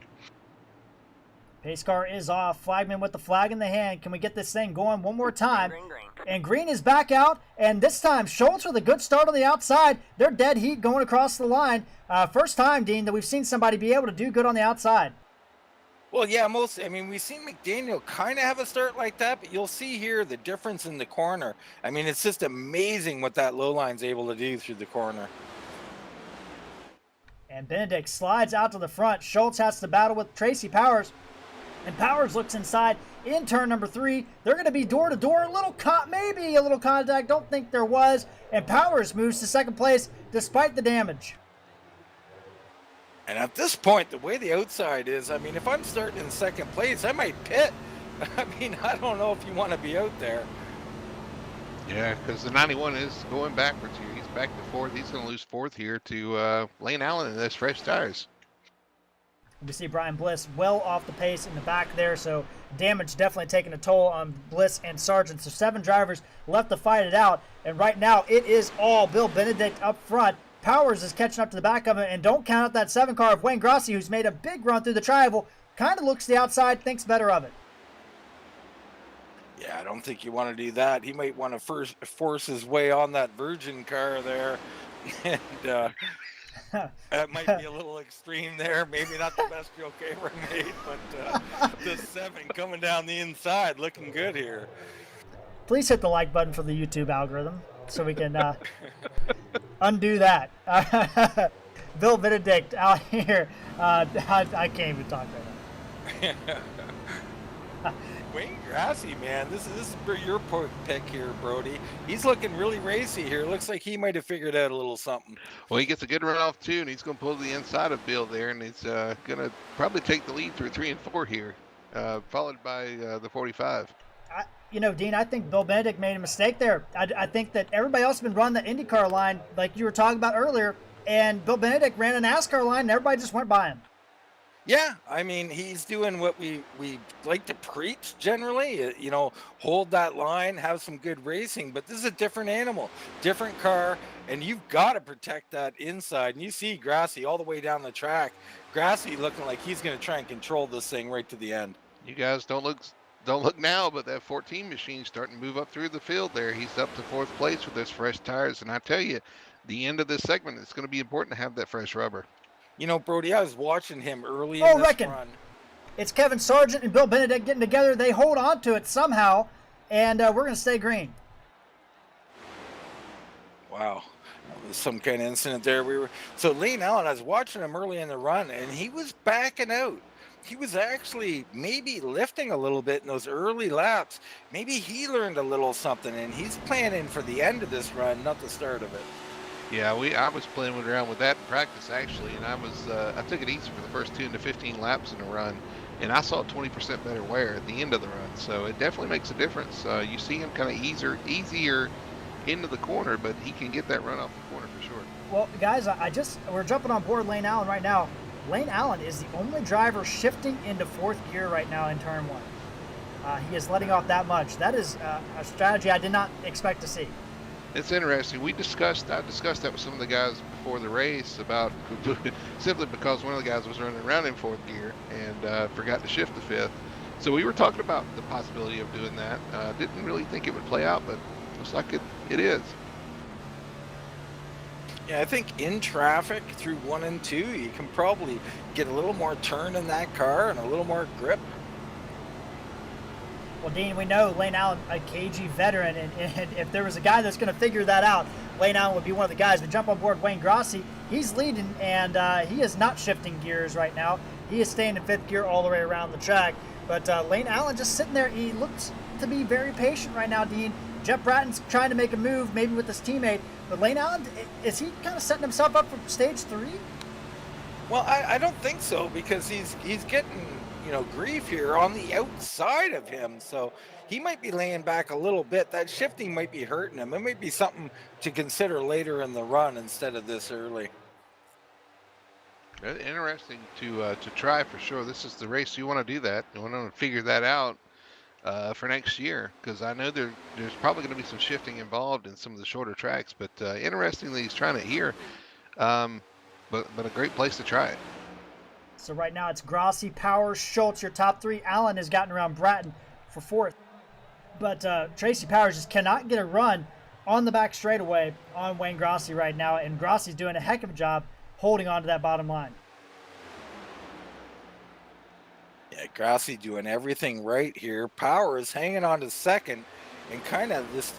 Pace car is off. Flagman with the flag in the hand. Can we get this thing going one more time? Green, green. And Green is back out, and this time Schultz with a good start on the outside. They're dead heat going across the line. First time, Dean, that we've seen somebody be able to do good on the outside. Well, yeah, I mean, we've seen McDaniel kind of have a start like that, but you'll see here the difference in the corner. I mean, it's just amazing what that low line's able to do through the corner. And Benedict slides out to the front. Schultz has to battle with Tracy Powers. And Powers looks inside in turn number 3. They're going to be door to door. Maybe a little contact. Don't think there was. And Powers moves to second place despite the damage. And at this point, the way the outside is, I mean, if I'm starting in second place, I might pit. I mean, I don't know if you want to be out there. Yeah, because the 91 is going backwards here. He's back to 4th. He's going to lose 4th here to Lane Allen in those fresh tires. We see Brian Bliss well off the pace in the back there, so damage definitely taking a toll on Bliss and Sargent. So 7 drivers left to fight it out, and right now it is all Bill Benedict up front. Powers is catching up to the back of it, and don't count out that 7 car of Wayne Grossi, who's made a big run through the tri-oval. Kind of looks to the outside, thinks better of it. Yeah, I don't think you want to do that. He might want to force his way on that Virgin car there. And that might be a little extreme there. Maybe not the best joke I ever made, but the 7 coming down the inside looking good here. Please hit the like button for the YouTube algorithm so we can undo that. Bill Benedict out here. I can't even talk right now. Wayne Grossi, man, this is your pick here, Brody. He's looking really racy here. Looks like he might have figured out a little something. Well, he gets a good run off too, and he's going to pull to the inside of Bill there, and he's going to probably take the lead through 3 and 4 here, followed by the 45. Dean, I think Bill Benedict made a mistake there. I think that everybody else has been running the IndyCar line like you were talking about earlier, and Bill Benedict ran a NASCAR line, and everybody just went by him. Yeah, I mean, he's doing what we like to preach generally, hold that line, have some good racing, but this is a different animal, different car, and you've got to protect that inside. And you see Grossi all the way down the track. Grossi looking like he's going to try and control this thing right to the end. You guys don't look now, but that 14 machine's starting to move up through the field there. He's up to 4th place with those fresh tires, and I tell you, the end of this segment, it's going to be important to have that fresh rubber. Brody, I was watching him early in this run. It's Kevin Sargent and Bill Benedict getting together. They hold on to it somehow, and we're going to stay green. Wow. That was some kind of incident there. So Lane Allen, I was watching him early in the run, and he was backing out. He was actually maybe lifting a little bit in those early laps. Maybe he learned a little something, and he's planning for the end of this run, not the start of it. Yeah, I was playing around with that in practice actually, and I took it easy for the first 10 to 15 laps in a run, and I saw 20% better wear at the end of the run. So it definitely makes a difference. You see him kind of easier into the corner, but he can get that run off the corner for sure. Well, guys, we're jumping on board Lane Allen right now. Lane Allen is the only driver shifting into 4th gear right now in turn 1. He is letting off that much. That is a strategy I did not expect to see. It's interesting. I discussed that with some of the guys before the race about simply because one of the guys was running around in 4th gear and forgot to shift to 5th. So we were talking about the possibility of doing that. Didn't really think it would play out, but looks like it is. Yeah, I think in traffic through 1 and 2, you can probably get a little more turn in that car and a little more grip. Well, Dean, we know Lane Allen, a KG veteran, and if there was a guy that's going to figure that out, Lane Allen would be one of the guys. We jump on board Wayne Grossi. He's leading, and he is not shifting gears right now. He is staying in 5th gear all the way around the track. But Lane Allen just sitting there. He looks to be very patient right now, Dean. Jeff Bratton's trying to make a move, maybe with his teammate. But Lane Allen, is he kind of setting himself up for stage 3? Well, I don't think so, because he's getting, grief here on the outside of him. So he might be laying back a little bit. That shifting might be hurting him. It might be something to consider later in the run instead of this early. Interesting to try for sure. This is the race you want to do that. You want to figure that out for next year, because I know there's probably going to be some shifting involved in some of the shorter tracks. But interestingly, he's trying it here. But a great place to try it. So right now it's Grossi, Powers, Schultz, your top 3. Allen has gotten around Bratton for 4th. But Tracy Powers just cannot get a run on the back straightaway on Wayne Grossi right now. And Grossi's doing a heck of a job holding on to that bottom line. Yeah, Grossi doing everything right here. Powers hanging on to 2nd and kind of this,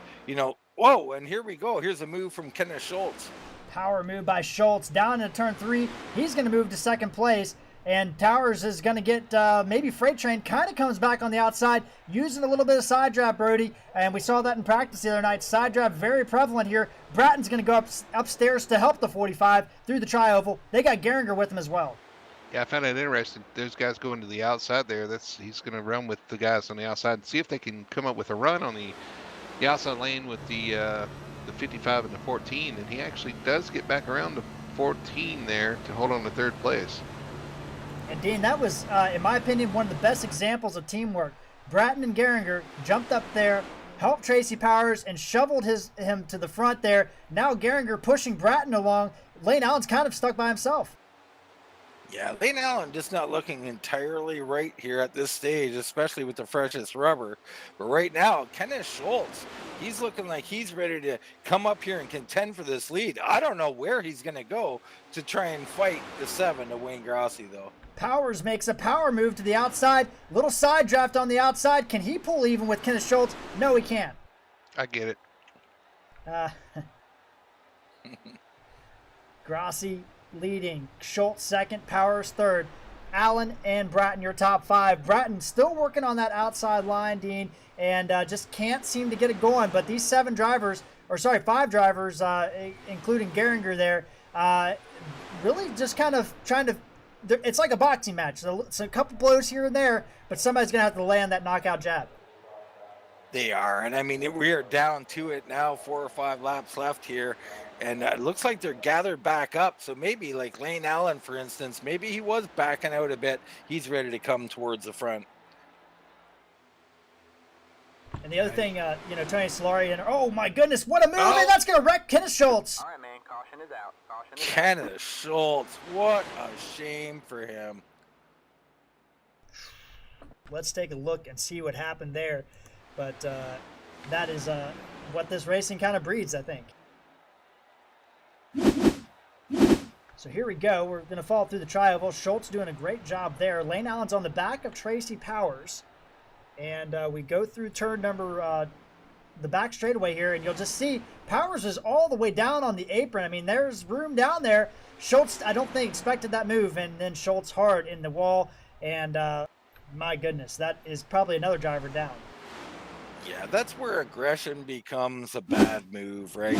whoa, and here we go. Here's a move from Kenneth Schultz. Power move by Schultz down into turn 3. He's going to move to 2nd place. And Towers is going to get maybe Freight Train kind of comes back on the outside, using a little bit of side drive, Brody. And we saw that in practice the other night. Side drive very prevalent here. Bratton's going to go upstairs to help the 45 through the tri-oval. They got Geringer with him as well. Yeah, I found it interesting. Those guys going to the outside there. He's going to run with the guys on the outside and see if they can come up with a run on the outside lane with the 55 and the 14, and he actually does get back around to 14 there to hold on to 3rd place. And Dean, that was, in my opinion, one of the best examples of teamwork. Bratton and Geringer jumped up there, helped Tracy Powers, and shoveled him to the front there. Now Geringer pushing Bratton along. Lane Allen's kind of stuck by himself. Yeah, Lane Allen just not looking entirely right here at this stage, especially with the freshest rubber. But right now, Kenneth Schultz, he's looking like he's ready to come up here and contend for this lead. I don't know where he's going to go to try and fight the 7 to Wayne Grossi, though. Powers makes a power move to the outside. Little side draft on the outside. Can he pull even with Kenneth Schultz? No, he can't. I get it. Grossi leading. Schultz 2nd, Powers 3rd. Allen and Bratton your top 5. Bratton still working on that outside line, Dean, and just can't seem to get it going. But these 5 drivers, including Geringer there, really just kind of trying to, it's like a boxing match. So it's a couple blows here and there, but somebody's going to have to land that knockout jab. They are, and I mean, we are down to it now, 4 or 5 laps left here, and it looks like they're gathered back up. So maybe like Lane Allen, for instance, maybe he was backing out a bit. He's ready to come towards the front. And the other thing, Tony Solari, and oh my goodness, what a move! And that's going to wreck Kenneth Schultz. All right, man, caution is out. Caution is out. Kenneth Schultz, what a shame for him. Let's take a look and see what happened there. But that is what this racing kind of breeds, I think. So here we go. We're going to follow through the tri-oval. Schultz doing a great job there. Lane Allen's on the back of Tracy Powers. And we go through turn number, the back straightaway here, and you'll just see Powers is all the way down on the apron. I mean, there's room down there. Schultz, I don't think, expected that move, and then Schultz hard in the wall. And my goodness, that is probably another driver down. Yeah, that's where aggression becomes a bad move, right?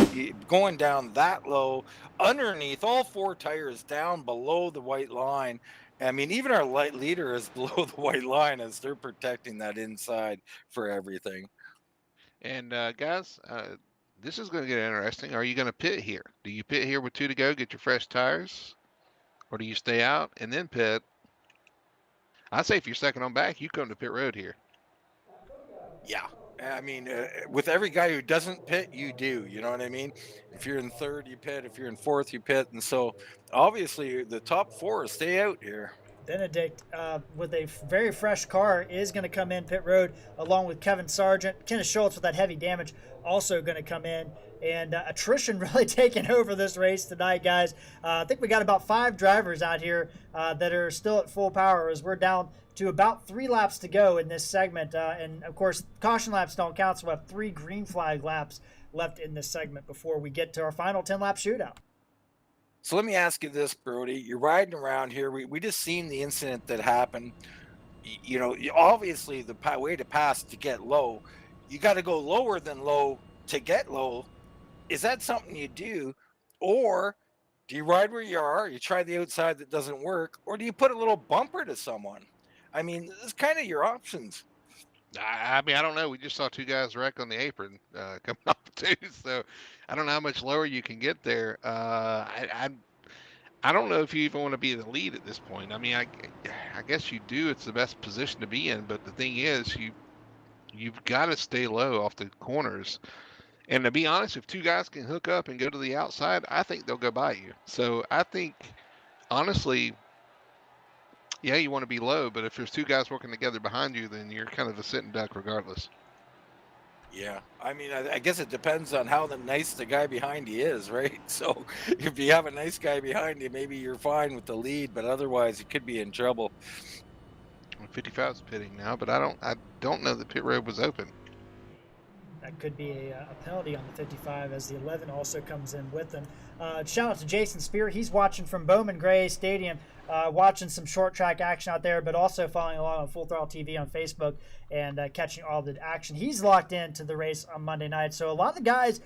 Going down that low, underneath all 4 tires down below the white line. I mean, even our light leader is below the white line as they're protecting that inside for everything. And guys, this is going to get interesting. Are you going to pit here? Do you pit here with 2 to go, get your fresh tires? Or do you stay out and then pit? I say if you're second on back, you come to pit road here. Yeah. I mean, with every guy who doesn't pit, you do. You know what I mean? If you're in 3rd, you pit. If you're in 4th, you pit. And so, obviously, the top 4 stay out here. Benedict, with a very fresh car, is going to come in pit road along with Kevin Sargent. Kenneth Schultz with that heavy damage also going to come in. And attrition really taking over this race tonight, guys. I think we got about 5 drivers out here that are still at full power as we're down to about 3 laps to go in this segment. And, of course, caution laps don't count, so we'll have 3 green flag laps left in this segment before we get to our final 10-lap shootout. So let me ask you this, Brody. You're riding around here. We just seen the incident that happened. You know, obviously the way to pass to get low, you got to go lower than low to get low. Is that something you do? Or do you ride where you are, you try the outside that doesn't work, or do you put a little bumper to someone? I mean, it's kind of your options. I mean, I don't know. We just saw 2 guys wreck on the apron coming off too, so I don't know how much lower you can get there. I don't know if you even want to be the lead at this point. I mean, I guess you do. It's the best position to be in, but the thing is, you've got to stay low off the corners. And to be honest, if 2 guys can hook up and go to the outside, I think they'll go by you. So I think, honestly, yeah, you want to be low, but if there's 2 guys working together behind you, then you're kind of a sitting duck regardless. Yeah, I mean, I guess it depends on how nice the guy behind you is, right? So if you have a nice guy behind you, maybe you're fine with the lead, but otherwise you could be in trouble. 55's pitting now, but I don't know the pit road was open. That could be a penalty on the 55 as the 11 also comes in with them. Shout out to Jason Spear. He's watching from Bowman Gray Stadium, watching some short track action out there, but also following along on Full Throttle TV on Facebook and catching all the action. He's locked into the race on Monday night. So a lot of the guys,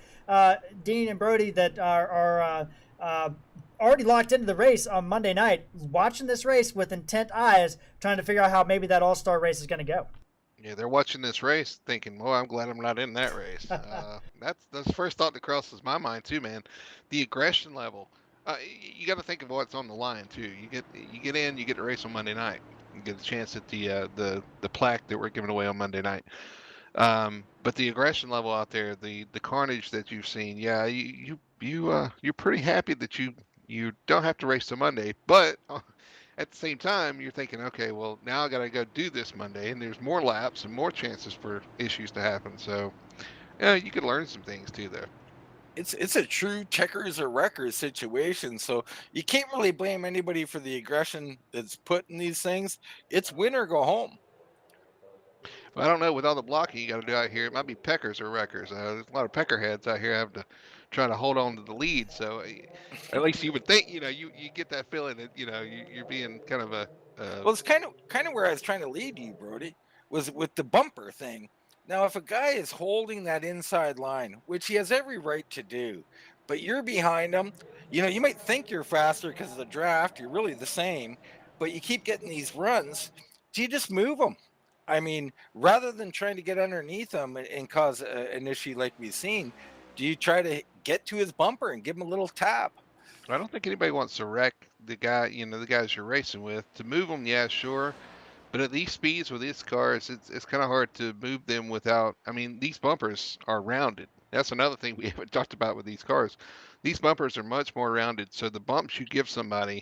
Dean and Brody, that are already locked into the race on Monday night, watching this race with intent eyes, trying to figure out how maybe that all-star race is going to go. Yeah, they're watching this race thinking, well, I'm glad I'm not in that race. That's the first thought that crosses my mind too, man. The aggression level. You got to think of what's on the line too. You get in, you get to race on Monday night. You get a chance at the plaque that we're giving away on Monday night. But the aggression level out there, the carnage that you've seen, yeah, you're pretty happy that you don't have to race to Monday, but at the same time, you're thinking, okay, well, now I got to go do this Monday, and there's more laps and more chances for issues to happen. So, yeah, you could learn some things too, though. It's a true checkers or wreckers situation. So you can't really blame anybody for the aggression that's put in these things. It's win or go home. Well, I don't know. With all the blocking you got to do out here, it might be peckers or wreckers. There's a lot of peckerheads out here having to try to hold on to the lead. So at least you would think, you get that feeling that, you're being kind of a. Well, it's kind of where I was trying to lead you, Brody, was with the bumper thing. Now, if a guy is holding that inside line, which he has every right to do, but you're behind him, you might think you're faster because of the draft. You're really the same, but you keep getting these runs. Do you just move them? I mean, rather than trying to get underneath him and cause an issue like we've seen, do you try to get to his bumper and give him a little tap? I don't think anybody wants to wreck the guy, the guys you're racing with. To move them, yeah, sure. But at these speeds with these cars, it's kind of hard to move them without. I mean, these bumpers are rounded. That's another thing we haven't talked about with these cars. These bumpers are much more rounded, so the bumps you give somebody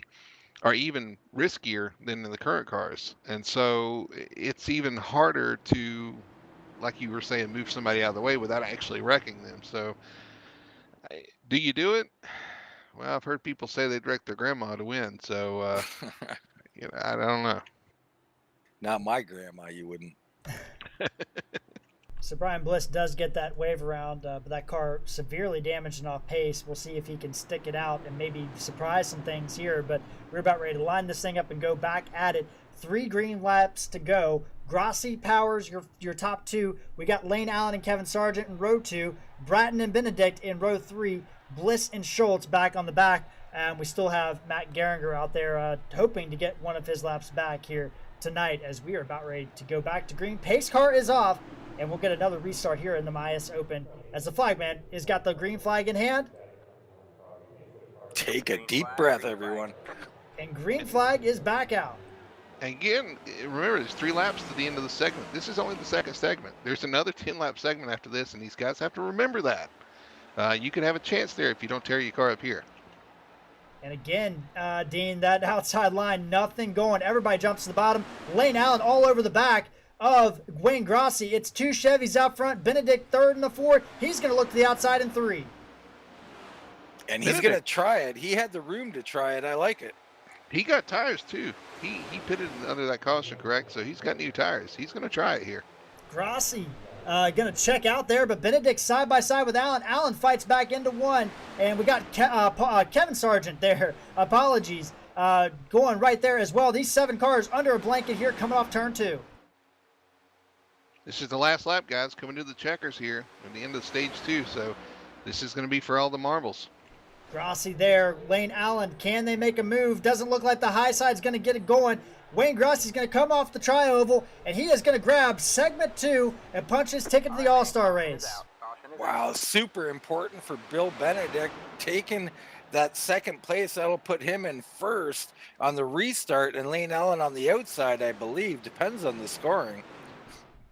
are even riskier than in the current cars. And so it's even harder to, like you were saying, move somebody out of the way without actually wrecking them. So do you do it? Well, I've heard people say they'd wreck their grandma to win. So, I don't know. Not my grandma, you wouldn't. So Brian Bliss does get that wave around, but that car severely damaged and off pace. We'll see if he can stick it out and maybe surprise some things here, but we're about ready to line this thing up and go back at it. 3 green laps to go. Grossi, Powers, your top 2. We got Lane Allen and Kevin Sargent in row 2. Bratton and Benedict in row 3. Bliss and Schultz back on the back. And we still have Matt Geringer out there hoping to get one of his laps back here tonight as we are about ready to go back to green. Pace car is off, and we'll get another restart here in the Maius Open as the flagman has got the green flag in hand. Take a deep breath, everyone. And green flag is back out. Again, remember, there's 3 laps to the end of the segment. This is only the second segment. There's another 10-lap segment after this, and these guys have to remember that. You could have a chance there if you don't tear your car up here. And again, Dean, that outside line, nothing going. Everybody jumps to the bottom. Lane Allen all over the back of Wayne Grossi. It's 2 Chevys out front. Benedict third and the fourth. He's going to look to the outside in 3. And he's going to try it. He had the room to try it. I like it. He got tires too. He pitted under that caution, correct? So he's got new tires. He's going to try it here. Grossi going to check out there, but Benedict side by side with Allen. Allen fights back into one, and we got Kevin Sargent there. Apologies. Going right there as well. These 7 cars under a blanket here coming off turn 2. This is the last lap, guys, coming to the checkers here at the end of stage 2. So this is going to be for all the marbles. Grossi there. Lane Allen, can they make a move? Doesn't look like the high side's going to get it going. Wayne Grossi's going to come off the tri-oval, and he is going to grab segment 2 and punch his ticket to the All-Star race. Wow, super important for Bill Benedict taking that second place. That'll put him in first on the restart, and Lane Allen on the outside, I believe. Depends on the scoring.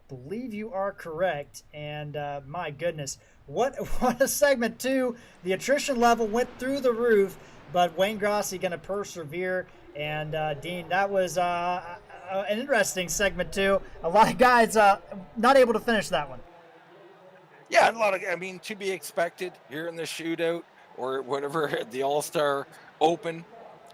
Believe you are correct, and my goodness, what a segment 2. The attrition level went through the roof, but Wayne Grossi going to persevere. And Dean, that was an interesting segment 2. A lot of guys not able to finish that one. Yeah, to be expected here in the shootout or whatever, the All-Star Open.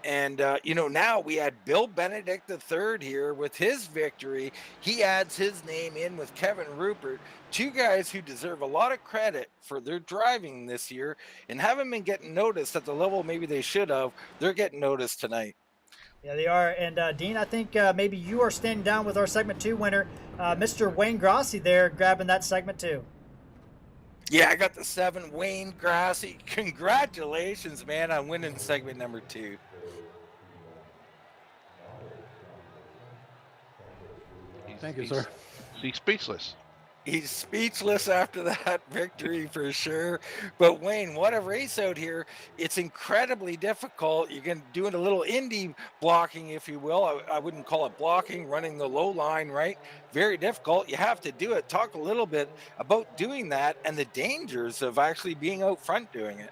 And, now we had Bill Benedict III here with his victory. He adds his name in with Kevin Rupert, 2 guys who deserve a lot of credit for their driving this year and haven't been getting noticed at the level maybe they should have. They're getting noticed tonight. Yeah, they are. And, Dean, I think maybe you are standing down with our segment 2 winner, Mr. Wayne Grossi there, grabbing that segment 2. Yeah, I got the 7, Wayne Grossi. Congratulations, man, on winning segment number 2. Thank you, sir. He's speechless. He's speechless after that victory for sure. But Wayne, what a race out here. It's incredibly difficult. You're doing a little indie blocking, if you will. I wouldn't call it blocking, running the low line, right? Very difficult. You have to do it. Talk a little bit about doing that and the dangers of actually being out front doing it.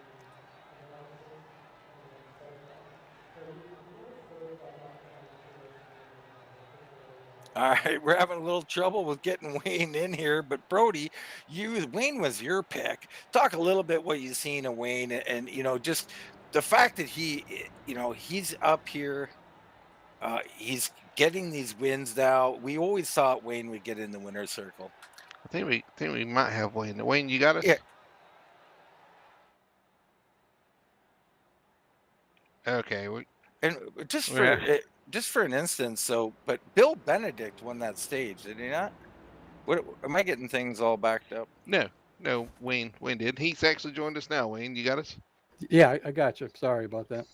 All right, we're having a little trouble with getting Wayne in here, but Brody, Wayne was your pick. Talk a little bit what you've seen of Wayne, and just the fact that he's up here, he's getting these wins now. We always thought Wayne would get in the winner's circle. I think we might have Wayne. Wayne, you got us? Yeah. Okay. And just for an instance, but Bill Benedict won that stage, did he not? What am I getting things all backed up? No, Wayne did. He's actually joined us now. Wayne, you got us? Yeah, I got you. Sorry about that.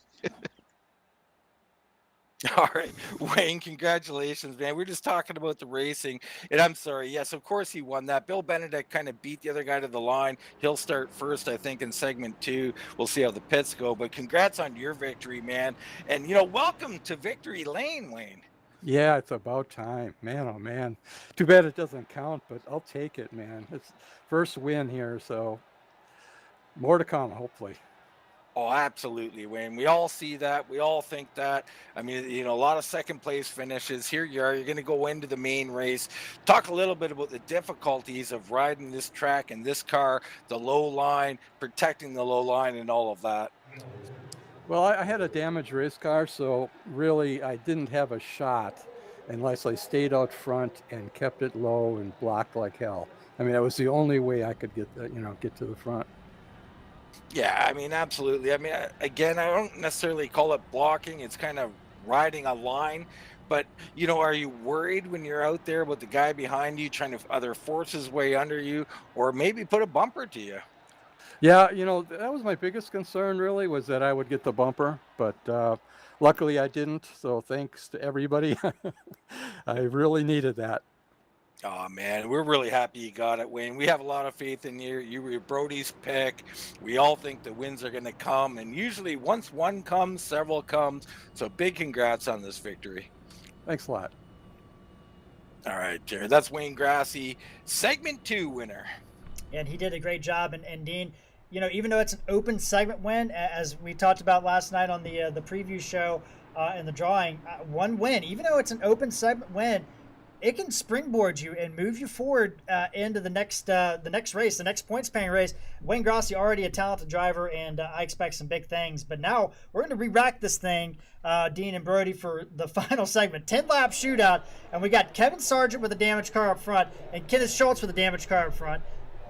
All right, Wayne, congratulations, man. We're just talking about the racing, and I'm sorry. Yes, of course he won that. Bill Benedict kind of beat the other guy to the line. He'll start first, I think, in segment 2. We'll see how the pits go, but congrats on your victory, man. And, welcome to Victory Lane, Wayne. Yeah, it's about time. Man, oh, man. Too bad it doesn't count, but I'll take it, man. It's first win here, so more to come, hopefully. Oh, absolutely, Wayne. We all see that. We all think that. I mean, a lot of second place finishes. Here you are. You're going to go into the main race. Talk a little bit about the difficulties of riding this track and this car, the low line, protecting the low line, and all of that. Well, I had a damaged race car, so really I didn't have a shot unless I stayed out front and kept it low and blocked like hell. I mean, that was the only way I could get to the front. Yeah, I mean, absolutely. I mean, again, I don't necessarily call it blocking. It's kind of riding a line. But, are you worried when you're out there with the guy behind you trying to either force his way under you or maybe put a bumper to you? Yeah, that was my biggest concern really, was that I would get the bumper. But luckily I didn't. So thanks to everybody. I really needed that. Oh, man, we're really happy you got it, Wayne. We have a lot of faith in you. You were Brody's pick. We all think the wins are going to come. And usually once one comes, several comes. So big congrats on this victory. Thanks a lot. All right, Jared. That's Wayne Grossi, segment 2 winner. And he did a great job. And Dean, even though it's an open segment win, as we talked about last night on the preview show and the drawing, one win, even though it's an open segment win, it can springboard you and move you forward into the next race, the next points paying race. Wayne Grossi already a talented driver, and I expect some big things. But now we're going to re-rack this thing, Dean and Brody, for the final segment. 10-lap shootout, and we got Kevin Sargent with a damaged car up front, and Kenneth Schultz with a damaged car up front.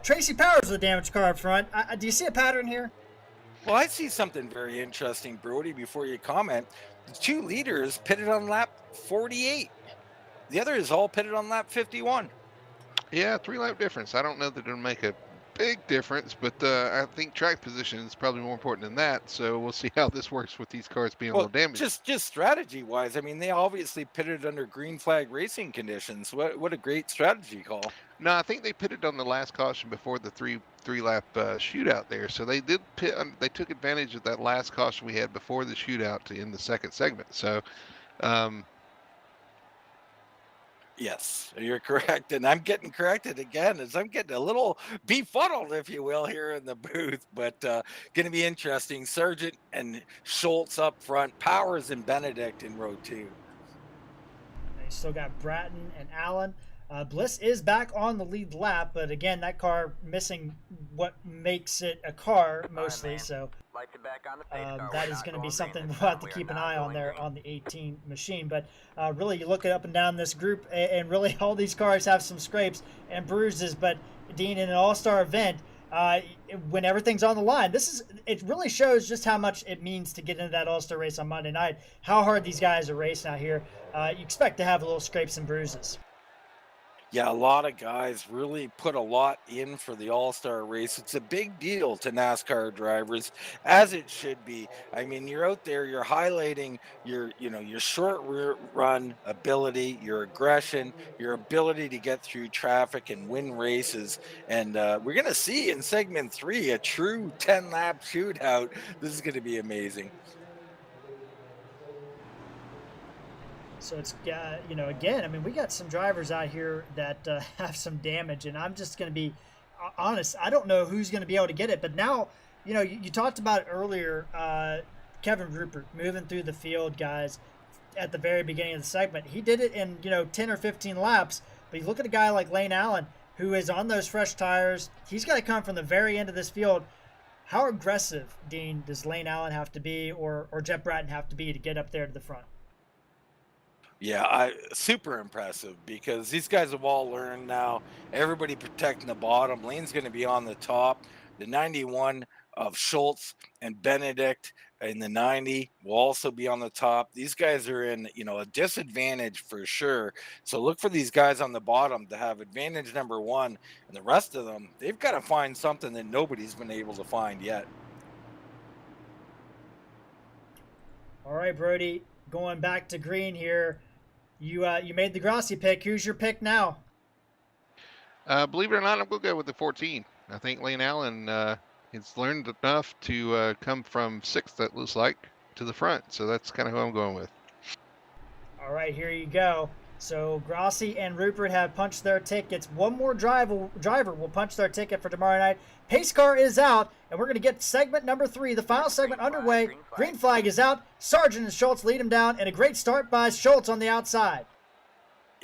Tracy Powers with a damaged car up front. Do you see a pattern here? Well, I see something very interesting, Brody, before you comment. The two leaders pitted on lap 48. The others all pitted on lap 51. Yeah, 3-lap difference. I don't know that it'll make a big difference, but I think track position is probably more important than that. So we'll see how this works with these cars being a little damaged. Just strategy-wise, I mean, they obviously pitted under green flag racing conditions. What a great strategy call. No, I think they pitted on the last caution before the three-lap shootout there. So they did pit. They took advantage of that last caution we had before the shootout to end the second segment. So. Yes, you're correct, and I'm getting corrected again as I'm getting a little befuddled, if you will, here in the booth. But going to be interesting. Sargent and Schultz up front, Powers and Benedict in row 2. They still got Bratton and Allen. Bliss is back on the lead lap, but again, that car missing what makes it a car mostly. So that is going to be something we'll have to keep an eye on there on the 18 machine. But really, you look up and down this group, and really all these cars have some scrapes and bruises. But Dean, in an all-star event, when everything's on the line, it really shows just how much it means to get into that all-star race on Monday night, how hard these guys are racing out here. You expect to have little scrapes and bruises. Yeah, a lot of guys really put a lot in for the All-Star race. It's a big deal to NASCAR drivers, as it should be. I mean, you're out there, you're highlighting your short run ability, your aggression, your ability to get through traffic and win races. And we're going to see in segment 3 a true 10-lap shootout. This is going to be amazing. So it's, again, I mean, we got some drivers out here that have some damage, and I'm just going to be honest. I don't know who's going to be able to get it, but now, you talked about it earlier, Kevin Rupert moving through the field, guys, at the very beginning of the segment. He did it in, 10 or 15 laps, but you look at a guy like Lane Allen, who is on those fresh tires. He's got to come from the very end of this field. How aggressive, Dean, does Lane Allen have to be, or Jeff Bratton have to be to get up there to the front? Yeah, super impressive, because these guys have all learned now. Everybody protecting the bottom. Lane's going to be on the top. The 91 of Schultz and Benedict in the 90 will also be on the top. These guys are in, a disadvantage for sure. So look for these guys on the bottom to have advantage number 1, and the rest of them, they've got to find something that nobody's been able to find yet. All right, Brody, going back to green here. You made the Grossi pick. Who's your pick now? Believe it or not, I'm going to go with the 14. I think Lane Allen has learned enough to come from 6th, that looks like, to the front. So that's kind of who I'm going with. All right, here you go. So Grossi and Rupert have punched their tickets. One more driver will punch their ticket for tomorrow night. Pace car is out, and we're going to get segment number 3, the final segment underway. Green flag is out. Sargent and Schultz lead him down, and a great start by Schultz on the outside.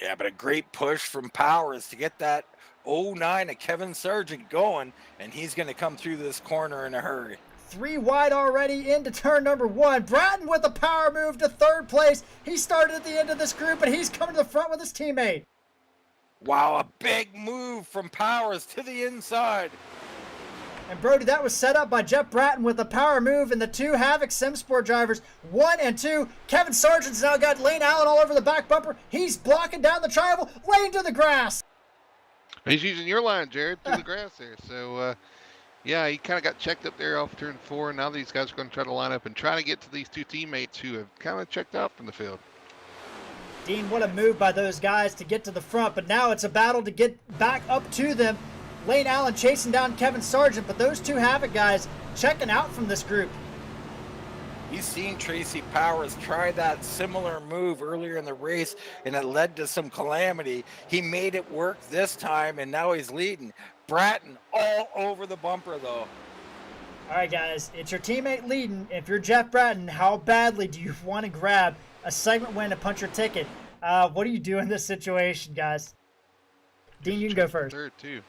Yeah, but a great push from Powers to get that 09 of Kevin Sargent going, and he's going to come through this corner in a hurry. 3 wide already into turn number 1. Bratton with a power move to 3rd place. He started at the end of this group, and he's coming to the front with his teammate. Wow, a big move from Powers to the inside. And Brody, that was set up by Jeff Bratton with a power move, and the 2 Havoc SimSport drivers, 1 and 2. Kevin Sargent's now got Lane Allen all over the back bumper. He's blocking down the triangle. Lane to the grass. He's using your line, Jared, through the grass there. So, yeah, he kind of got checked up there off turn 4. And now these guys are going to try to line up and try to get to these 2 teammates who have kind of checked out from the field. Dean, what a move by those guys to get to the front, but now it's a battle to get back up to them. Lane Allen chasing down Kevin Sargent, but those 2 Havoc guys checking out from this group. He's seen Tracy Powers try that similar move earlier in the race, and it led to some calamity. He made it work this time, and now he's leading. Bratton all over the bumper, though. All right, guys, it's your teammate leading. If you're Jeff Bratton, how badly do you want to grab a segment win to punch your ticket? What do you do in this situation, guys? Dean, you can go Check for first. third too.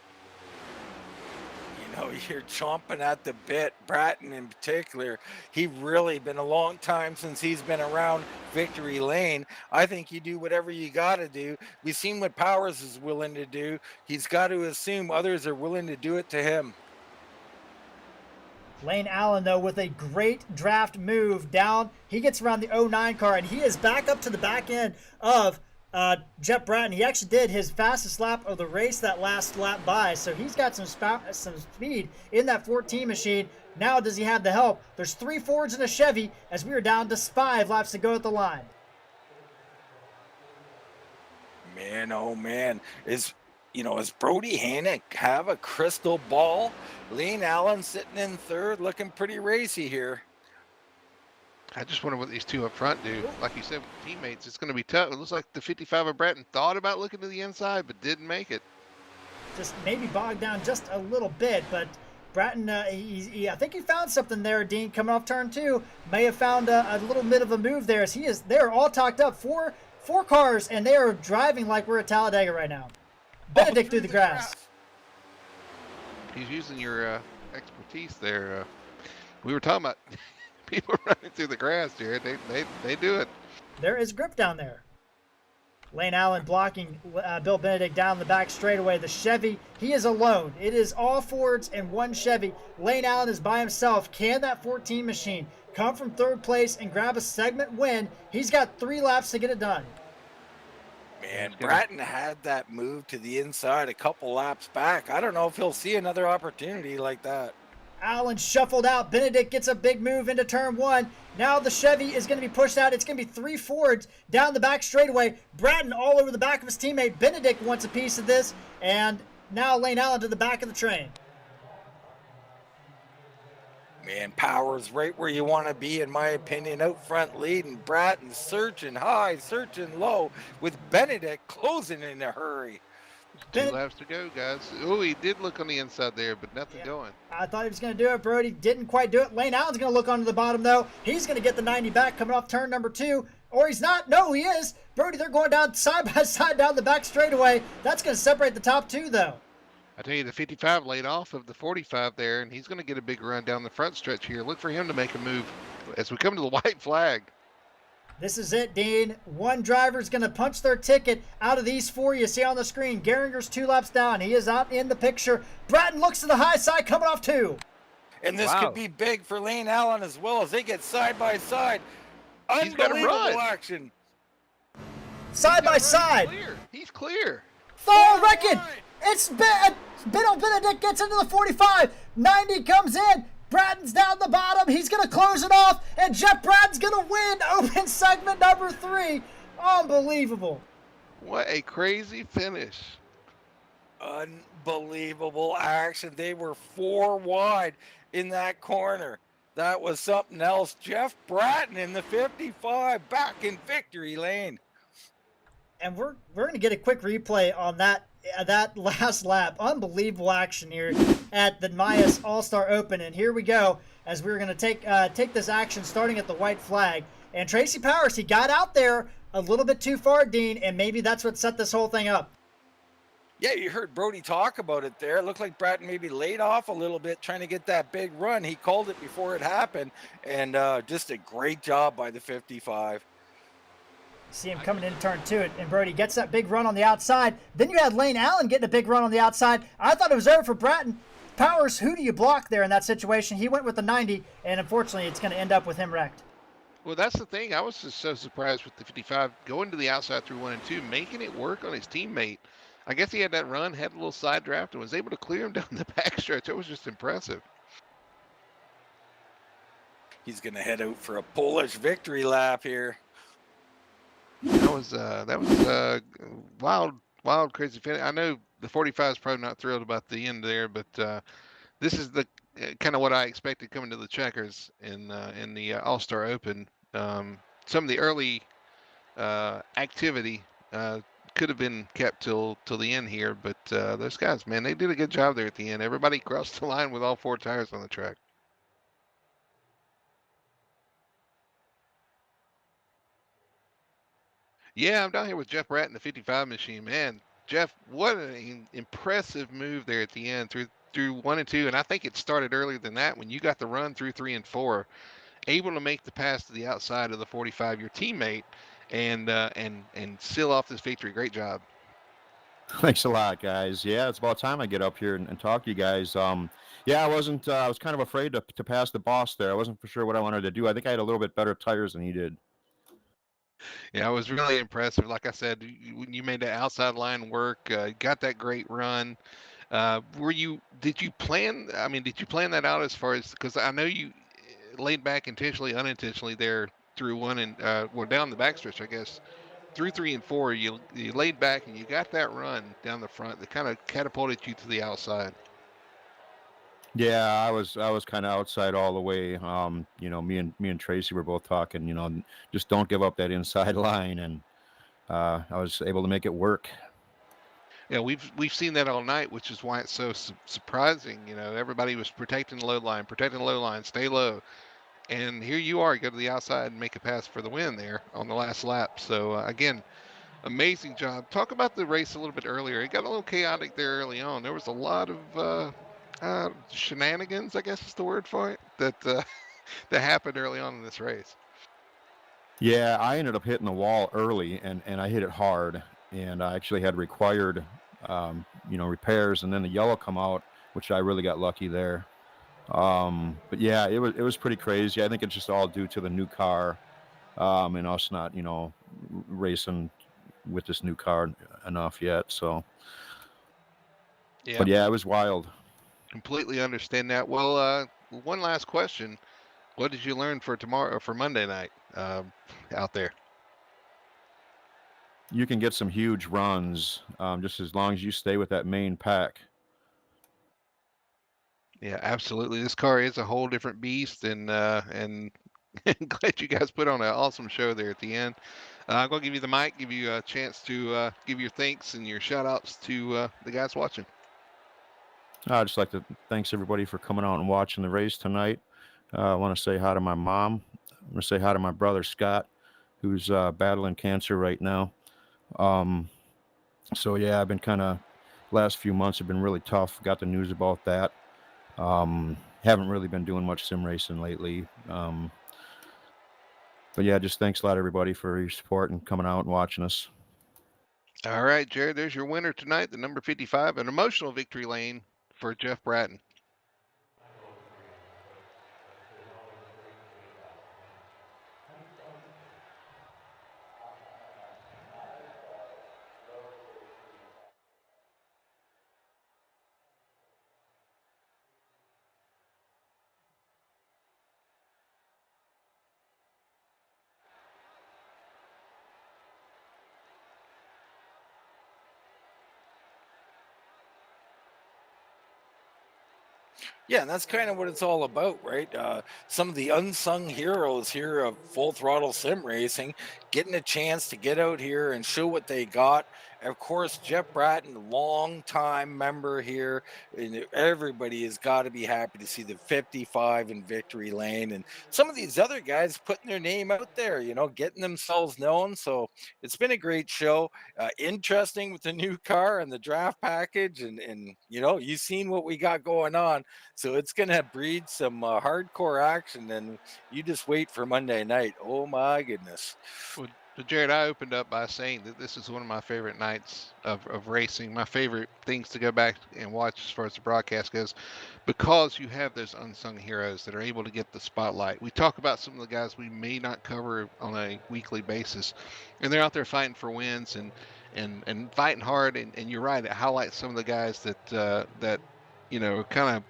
You know, you're chomping at the bit. Bratton in particular, he really been a long time since he's been around victory lane. I think you do whatever you got to do. We've seen what Powers is willing to do. He's got to assume others are willing to do it to him. Lane Allen, though, with a great draft move down. He gets around the 09 car, and he is back up to the back end of Jeff Bratton. He actually did his fastest lap of the race that last lap by, so he's got some speed in that 14 machine. Now does he have the help? There's 3 Fords and a Chevy as we are down to 5 laps to go at the line. Man, oh man, is Brody Hannick have a crystal ball? Lane Allen sitting in third, looking pretty racy here. I just wonder what these two up front do. Like you said, with teammates, it's going to be tough. It looks like the 55 of Bratton thought about looking to the inside, but didn't make it. Just maybe bogged down just a little bit, but Bratton, I think he found something there, Dean, coming off turn 2. May have found a little bit of a move there as they're all talked up. Four cars, and they are driving like we're at Talladega right now. Benedict through the grass. He's using your expertise there. We were talking about people running through the grass, Jared. They do it. There is grip down there. Lane Allen blocking Bill Benedict down the back straightaway. The Chevy, he is alone. It is all Fords and 1 Chevy. Lane Allen is by himself. Can that 14 machine come from third place and grab a segment win? He's got 3 laps to get it done. Man, Bratton had that move to the inside a couple laps back. I don't know if he'll see another opportunity like that. Allen shuffled out. Benedict gets a big move into turn 1. Now the Chevy is going to be pushed out. It's going to be 3 Fords down the back straightaway. Bratton all over the back of his teammate. Benedict wants a piece of this. And now Lane Allen to the back of the train. Man, Powers right where you want to be, in my opinion, out front leading. Bratton searching high, searching low, with Benedict closing in a hurry. 2 laps to go, guys. Oh, he did look on the inside there, but nothing going. I thought he was going to do it. Brody didn't quite do it. Lane Allen's going to look onto the bottom, though. He's going to get the 90 back coming off turn number 2. Or he's not. No, he is. Brody, they're going down side by side down the back straightaway. That's going to separate the top 2, though. I tell you, the 55 laid off of the 45 there, and he's going to get a big run down the front stretch here. Look for him to make a move as we come to the white flag. This is it, Dean. 1 driver's going to punch their ticket out of these 4 you see on the screen. Geringer's 2 laps down. He is out in the picture. Bratton looks to the high side, coming off 2. And this could be big for Lane Allen as well, as they get side by side. Unbelievable action. Side by side. He's clear. Thor record. It's Bill Benedict gets into the 45. 90 comes in. Bratton's down the bottom. He's going to close it off. And Jeff Bratton's going to win open segment number 3. Unbelievable. What a crazy finish. Unbelievable action. They were 4 wide in that corner. That was something else. Jeff Bratton in the 55 back in victory lane. And we're going to get a quick replay on that last lap. Unbelievable action here at the Maius All-Star Open. And here we go as we're going to take this action starting at the white flag. And Tracy Powers, he got out there a little bit too far, Dean, and maybe that's what set this whole thing up. Yeah, you heard Brody talk about it there. It looked like Bratton maybe laid off a little bit trying to get that big run. He called it before it happened, and just a great job by the 55. See him coming in turn 2, and Brody gets that big run on the outside. Then you had Lane Allen getting a big run on the outside. I thought it was over for Bratton. Powers, who do you block there in that situation? He went with the 90, and unfortunately it's going to end up with him wrecked. Well, that's the thing. I was just so surprised with the 55 going to the outside through 1 and 2, making it work on his teammate. I guess he had that run, had a little side draft, and was able to clear him down the backstretch. It was just impressive. He's going to head out for a Polish victory lap here. That was wild, crazy finish. I know the 45 is probably not thrilled about the end there, but this is the kind of what I expected coming to the checkers in the All-Star Open. Some of the early activity could have been kept till the end here, but those guys, man, they did a good job there at the end. Everybody crossed the line with all 4 tires on the track. Yeah, I'm down here with Jeff Bratton, the 55 machine. Man, Jeff, what an impressive move there at the end through 1 and 2. And I think it started earlier than that when you got the run through 3 and 4, able to make the pass to the outside of the 45, your teammate, and seal off this victory. Great job. Thanks a lot, guys. Yeah, it's about time I get up here and talk to you guys. Yeah, I wasn't. I was kind of afraid to pass the boss there. I wasn't for sure what I wanted to do. I think I had a little bit better tires than he did. Yeah, it was really impressive. Like I said, you made that outside line work, got that great run. Did you plan? I mean, did you plan that out as far as, because I know you laid back intentionally, unintentionally there through one and well, down the backstretch, I guess, through 3 and 4, you laid back and you got that run down the front that kind of catapulted you to the outside. Yeah, I was kind of outside all the way. Me and Tracy were both talking. Just don't give up that inside line, and I was able to make it work. Yeah, we've seen that all night, which is why it's so surprising. Everybody was protecting the low line, stay low. And here you are, go to the outside and make a pass for the win there on the last lap. So, again, amazing job. Talk about the race a little bit earlier. It got a little chaotic there early on. There was a lot of shenanigans, I guess is the word for it, that that happened early on in this race. Yeah, I ended up hitting the wall early, and I hit it hard, and I actually had required, repairs, and then the yellow come out, which I really got lucky there. But yeah, it was pretty crazy. I think it's just all due to the new car, and us not, racing with this new car enough yet. So, Yeah, but yeah, it was wild. completely understand that. Well, one last question. What did you learn for tomorrow or for Monday night out there? You can get some huge runs, just as long as you stay with that main pack. Yeah, absolutely. This car is a whole different beast, and glad you guys put on an awesome show there at the end. I'm going to give you the mic, give you a chance to give your thanks and your shout outs to the guys watching. I'd just like to thanks everybody for coming out and watching the race tonight. I want to say hi to my mom. I want to say hi to my brother Scott, who's battling cancer right now. So yeah, I've been last few months have been really tough. Got the news about that. Haven't really been doing much sim racing lately. But yeah, just thanks a lot, everybody, for your support and coming out and watching us. All right, Jared, there's your winner tonight, the number 55, an emotional victory lane for Jeff Bratton. Yeah, and that's kind of what it's all about, right? Some of the unsung heroes here of full throttle sim racing getting a chance to get out here and show what they got. Of course, Jeff Bratton, long-time member here, and everybody has got to be happy to see the 55 in victory lane, and some of these other guys putting their name out there, getting themselves known. So it's been a great show, interesting with the new car and the draft package, and you've seen what we got going on. So it's going to breed some hardcore action, and you just wait for Monday night. Oh, my goodness. Well, Jared, I opened up by saying that this is one of my favorite nights of racing, my favorite things to go back and watch as far as the broadcast goes, because you have those unsung heroes that are able to get the spotlight. We talk about some of the guys we may not cover on a weekly basis, and they're out there fighting for wins and fighting hard. And you're right, it highlights some of the guys that kind of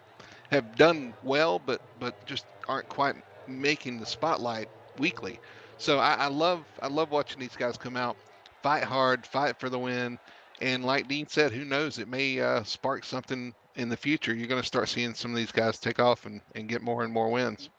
have done well, but just aren't quite making the spotlight weekly. So I love watching these guys come out, fight hard, fight for the win, and like Dean said, who knows? It may spark something in the future. You're going to start seeing some of these guys take off and get more and more wins.